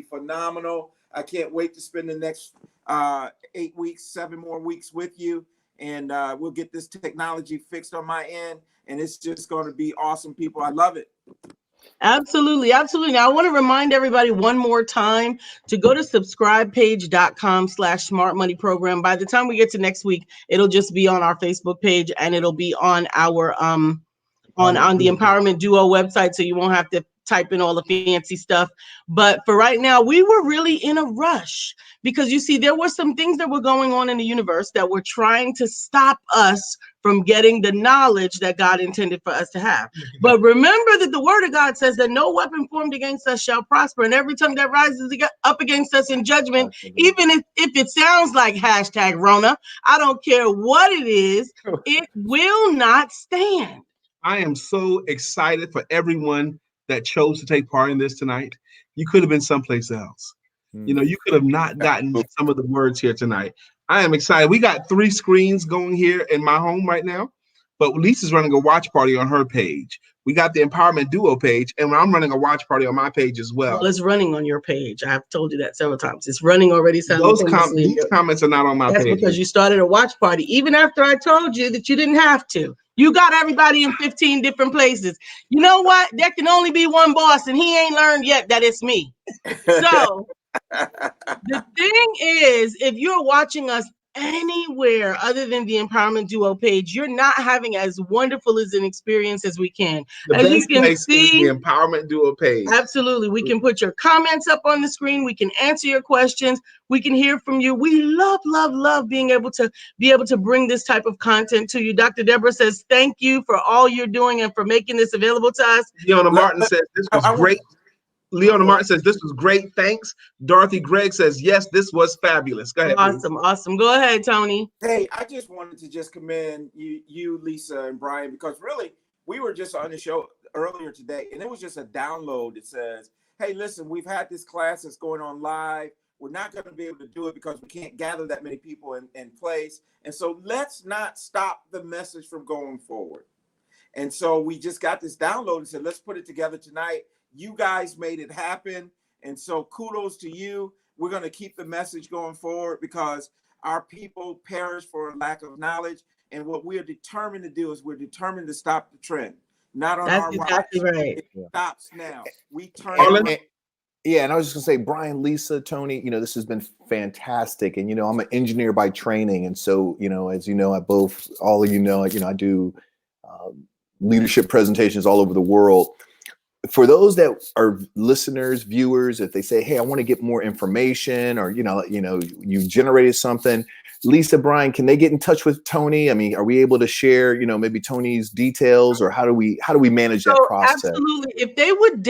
phenomenal. I can't wait to spend the next 8 weeks, 7 more weeks with you. And we'll get this technology fixed on my end. And it's just going to be awesome, people. I love it. Absolutely. Now, I want to remind everybody one more time to go to subscribepage.com/smartmoneyprogram. By the time we get to next week, it'll just be on our Facebook page, and it'll be on our on the Empowerment Duo website, so you won't have to type in all the fancy stuff. But for right now, we were really in a rush because, you see, there were some things that were going on in the universe that were trying to stop us from getting the knowledge that God intended for us to have. But remember that the word of God says that no weapon formed against us shall prosper, and every tongue that rises up against us in judgment, even if it sounds like #Rona, I don't care what it is, it will not stand. I am so excited for everyone that chose to take part in this tonight. You could have been someplace else. You could have not gotten some of the words here tonight. I am excited. We got 3 screens going here in my home right now, but Lisa's running a watch party on her page. We got the Empowerment Duo page, and I'm running a watch party on my page as well. Well, it's running on your page. I've told you that several times. It's running already. These comments are not on my page. That's because you started a watch party, even after I told you that you didn't have to. You got everybody in 15 different places. You know what? There can only be one boss, and he ain't learned yet that it's me. So The thing is, if you're watching us anywhere other than the Empowerment Duo page, you're not having as wonderful as an experience as we can. The As you best can place see, is the Empowerment Duo page. absolutely. We can put your comments up on the screen. We can answer your questions. We can hear from you. We love being able to bring this type of content to you. Dr. Deborah says, thank you for all you're doing and for making this available to us. Leona Martin says, this was great. Leona Martin says, this was great. Thanks. Dorothy Gregg says, yes, this was fabulous. Go ahead. Awesome. Please. Awesome. Go ahead, Tony. Hey, I just wanted to just commend you, Lisa and Brian, because really, we were just on the show earlier today, and it was just a download that says, hey, listen, we've had this class that's going on live. We're not going to be able to do it because we can't gather that many people in place. And so let's not stop the message from going forward. And so we just got this download and said, let's put it together tonight. You guys made it happen. And so kudos to you. We're going to keep the message going forward because our people perish for lack of knowledge. And what we're determined to do is we're determined to stop the trend. Not on That's our exactly watch. right. It stops now. We turn Yeah, and I was just gonna say, Brian, Lisa, Tony, this has been fantastic. And I'm an engineer by training, and so as you know, all of you know, I do leadership presentations all over the world. For those that are listeners, viewers, if they say, hey, I want to get more information, or you've generated something, Lisa, Brian, can they get in touch with Tony? I mean, are we able to share, maybe Tony's details, or how do we manage that process? Absolutely. If they would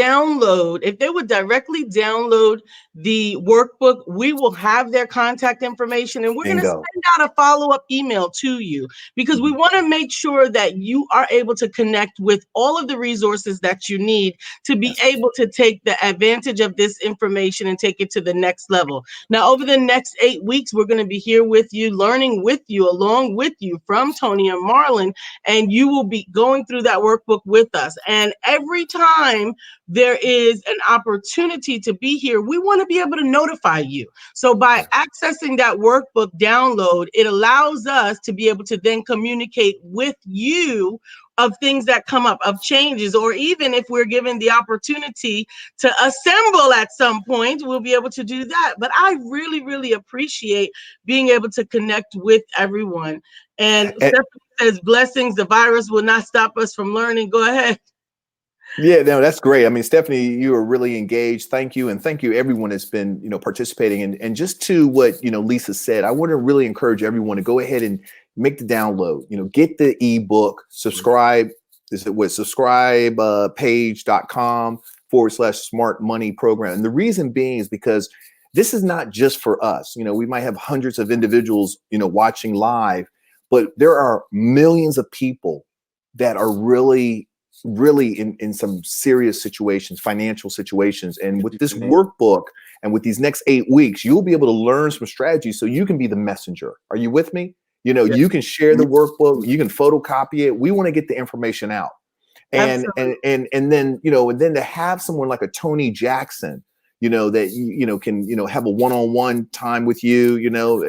directly download the workbook, we will have their contact information, and we're going to send out a follow-up email to you because we want to make sure that you are able to connect with all of the resources that you need to be able to take the advantage of this information and take it to the next level. Now, over the next 8 weeks, we're going to be here with you, learning with you, along with you from Tony and Marlon, and you will be going through that workbook with us. And every time there is an opportunity to be here, we want to be able to notify you. So by accessing that workbook download, it allows us to be able to then communicate with you of things that come up, of changes, or even if we're given the opportunity to assemble at some point, we'll be able to do that. But I really, really appreciate being able to connect with everyone. And Stephanie says, blessings, the virus will not stop us from learning. Go ahead. Yeah, no, that's great. I mean, Stephanie, you are really engaged. Thank you. And thank you everyone that's been, participating. And just to what, Lisa said, I want to really encourage everyone to go ahead and make the download, get the ebook, subscribe. Is it with subscribepage.com/smart money program. And the reason being is because this is not just for us. We might have hundreds of individuals, watching live, but there are millions of people that are really in some serious situations, financial situations. And with this workbook and with these next 8 weeks, you'll be able to learn some strategies so you can be the messenger. Are you with me? You can share the workbook, you can photocopy it. We want to get the information out. And then to have someone like a Tony Jackson, that can have a one-on-one time with you, no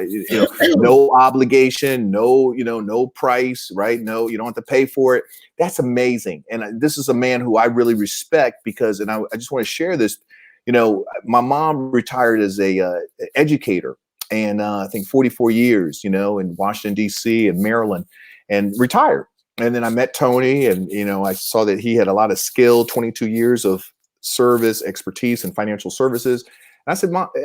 obligation, no price, right? No, you don't have to pay for it. That's amazing. And this is a man who I really respect because, and I just want to share this. My mom retired as a educator, and I think 44 years, in Washington D.C. and Maryland, and retired. And then I met Tony, and I saw that he had a lot of skill, 22 years of service, expertise in financial services. And I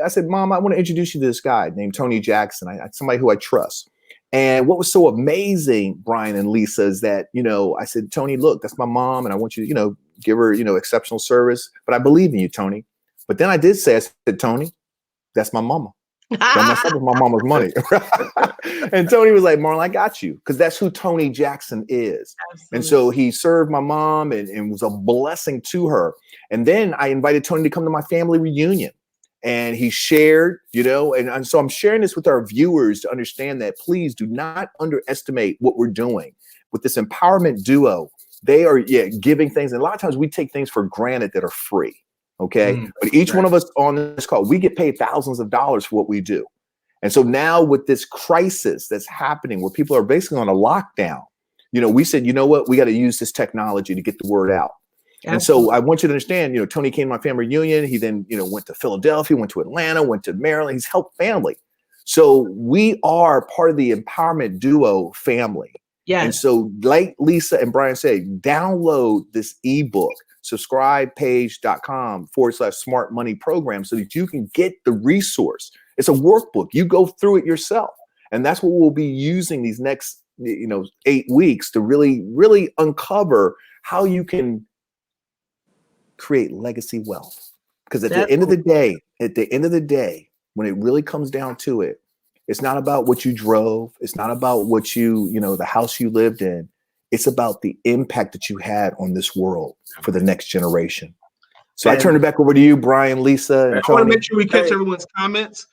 said, Mom, I want to introduce you to this guy named Tony Jackson. Somebody who I trust. And what was so amazing, Brian and Lisa, is that, I said, Tony, look, that's my mom, and I want you to, give her, exceptional service. But I believe in you, Tony. But then I said, Tony, that's my mama. Don't mess up with my mama's money. And Tony was like, Marlon, I got you. Because that's who Tony Jackson is. Absolutely. And so he served my mom and was a blessing to her. And then I invited Tony to come to my family reunion. And he shared, and so I'm sharing this with our viewers to understand that please do not underestimate what we're doing with this empowerment duo. They are giving things. And a lot of times we take things for granted that are free. Okay. But each one of us on this call, we get paid thousands of dollars for what we do. And so now with this crisis that's happening where people are basically on a lockdown, we said, you know what, we got to use this technology to get the word out. And so I want you to understand, Tony came to my family reunion. He then, went to Philadelphia, went to Atlanta, went to Maryland. He's helped family. So we are part of the Empowerment Duo family. Yes. And so like Lisa and Brian said, download this ebook, subscribepage.com/smart money program so that you can get the resource. It's a workbook. You go through it yourself. And that's what we'll be using these next, 8 weeks to really, really uncover how you can create legacy wealth. Because at the end of the day, when it really comes down to it, it's not about what you drove. It's not about what the house you lived in. It's about the impact that you had on this world for the next generation. So I turn it back over to you, Brian, Lisa, and I Tony. want to make sure we catch everyone's comments.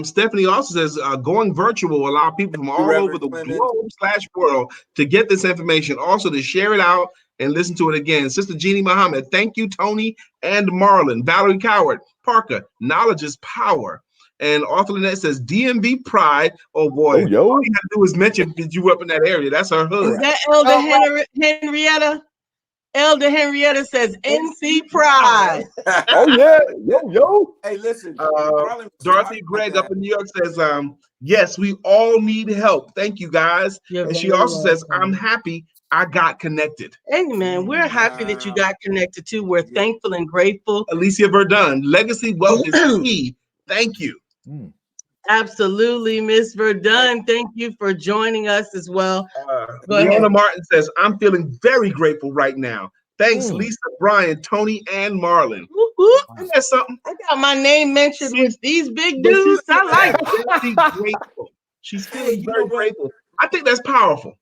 Stephanie also says going virtual will allow people from all over the globe/world to get this information, also to share it out and listen to it again. Sister Jeannie Muhammad, thank you, Tony and Marlon. Valerie Coward, Parker, knowledge is power. And Arthur Lynette says DMV pride. Oh boy, all you have to do is mention that you were up in that area. That's her hood. Is that Elder Henrietta? Elder Henrietta says NC pride. Oh yeah, yo. Hey, listen. Dorothy Gregg up in New York says, yes, we all need help. Thank you, guys. And she also says, I'm happy I got connected. Amen. We're happy that you got connected too. We're thankful and grateful. Alicia Verdun, legacy wealth is key. Thank you. Absolutely, Miss Verdun. Thank you for joining us as well. Leona Martin says, I'm feeling very grateful right now. Thanks, Lisa, Brian, Tony, and Marlon. Isn't that something? I got my name mentioned with these big dudes. I like it. Grateful. She's feeling very grateful. I think that's powerful.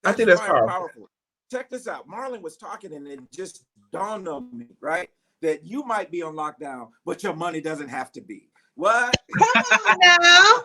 I think that's powerful. Check this out. Marlon was talking and it just dawned on me, right? That you might be on lockdown, but your money doesn't have to be. What? Come on now.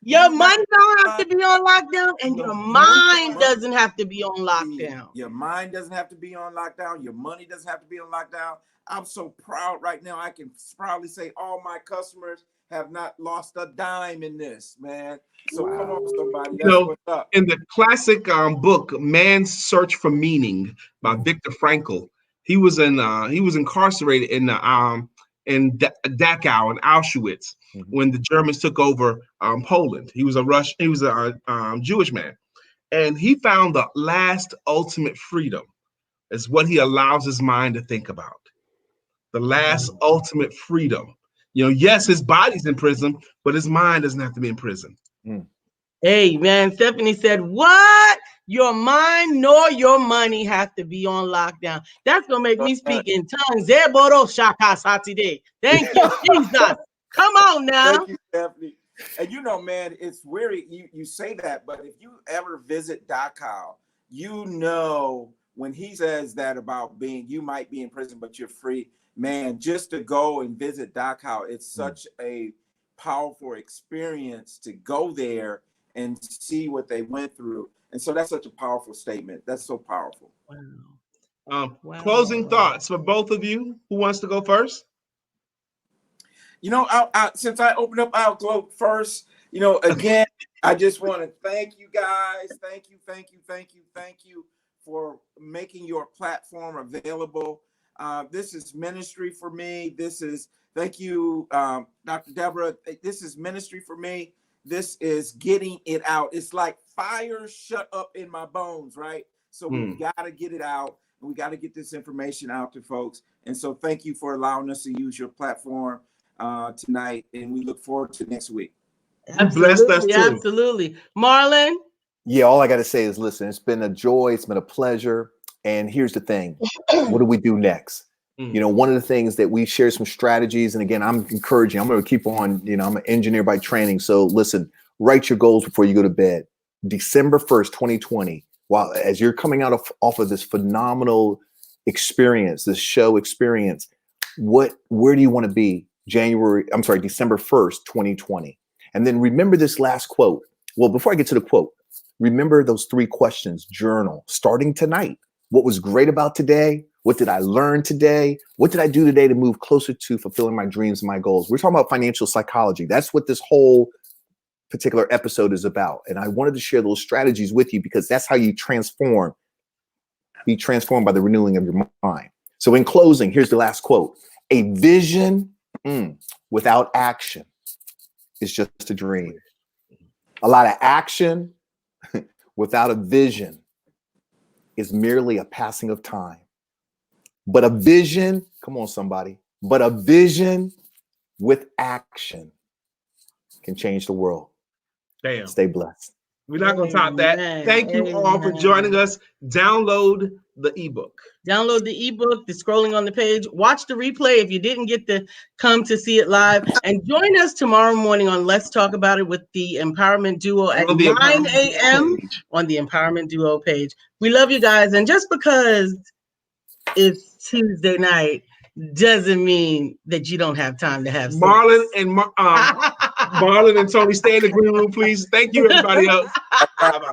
Your money don't have to be on lockdown, and your mind doesn't have to be on lockdown. Your mind doesn't have to be on lockdown. Your money doesn't have to be on lockdown. I'm so proud right now. I can proudly say all my customers have not lost a dime in this, man. So come on, somebody. That's what's up. In the classic book Man's Search for Meaning by Viktor Frankl, he was incarcerated in Dachau in Auschwitz when the Germans took over Poland. He was a Jewish man, and he found the last ultimate freedom is what he allows his mind to think about. The last ultimate freedom. Yes, his body's in prison, but his mind doesn't have to be in prison. Hey, man, Stephanie said, what? Your mind nor your money have to be on lockdown. That's going to make me speak in tongues. Thank you, Jesus. Come on now. Thank you, Stephanie. And man, it's weird you say that, but if you ever visit Dachau, when he says that about you might be in prison, but you're free, man, just to go and visit Dachau, it's such a powerful experience to go there and see what they went through. And so that's such a powerful statement. That's so powerful. Wow. Closing thoughts for both of you. Who wants to go first? Since I opened up, I'll go first. Again, I just want to thank you guys. Thank you for making your platform available. This is ministry for me. Thank you, Dr. Deborah. This is ministry for me. This is getting it out. It's like fire shut up in my bones, right? So we got to get it out. And we got to get this information out to folks. And so thank you for allowing us to use your platform tonight. And we look forward to next week. Absolutely. Marlon? Yeah, all I got to say is, listen, it's been a joy. It's been a pleasure. And here's the thing. What do we do next? One of the things that we share some strategies. And again, I'm encouraging, I'm going to keep on, I'm an engineer by training. So listen, write your goals before you go to bed. December 1st, 2020, as you're coming out off of this phenomenal experience, this show experience, where do you want to be December 1st, 2020? And then remember this last quote. Well, before I get to the quote, remember those 3 questions, journal, starting tonight. What was great about today? What did I learn today? What did I do today to move closer to fulfilling my dreams and my goals? We're talking about financial psychology. That's what this whole particular episode is about. And I wanted to share those strategies with you because that's how you transform be transformed by the renewing of your mind. So in closing, here's the last quote. A vision without action is just a dream. A lot of action without a vision is merely a passing of time. But a vision, come on somebody, but a vision with action can change the world. Damn. Stay blessed. We're not going to top that. Thank you all for joining us. Download the ebook. Download the ebook, the scrolling on the page. Watch the replay if you didn't get to come to see it live. And join us tomorrow morning on Let's Talk About It with the Empowerment Duo at 9 a.m. on the Empowerment Duo page. We love you guys. And just because it's Tuesday night doesn't mean that you don't have time to have sex. Marlon and Tony, stay in the green room, please. Thank you, everybody else. Bye-bye.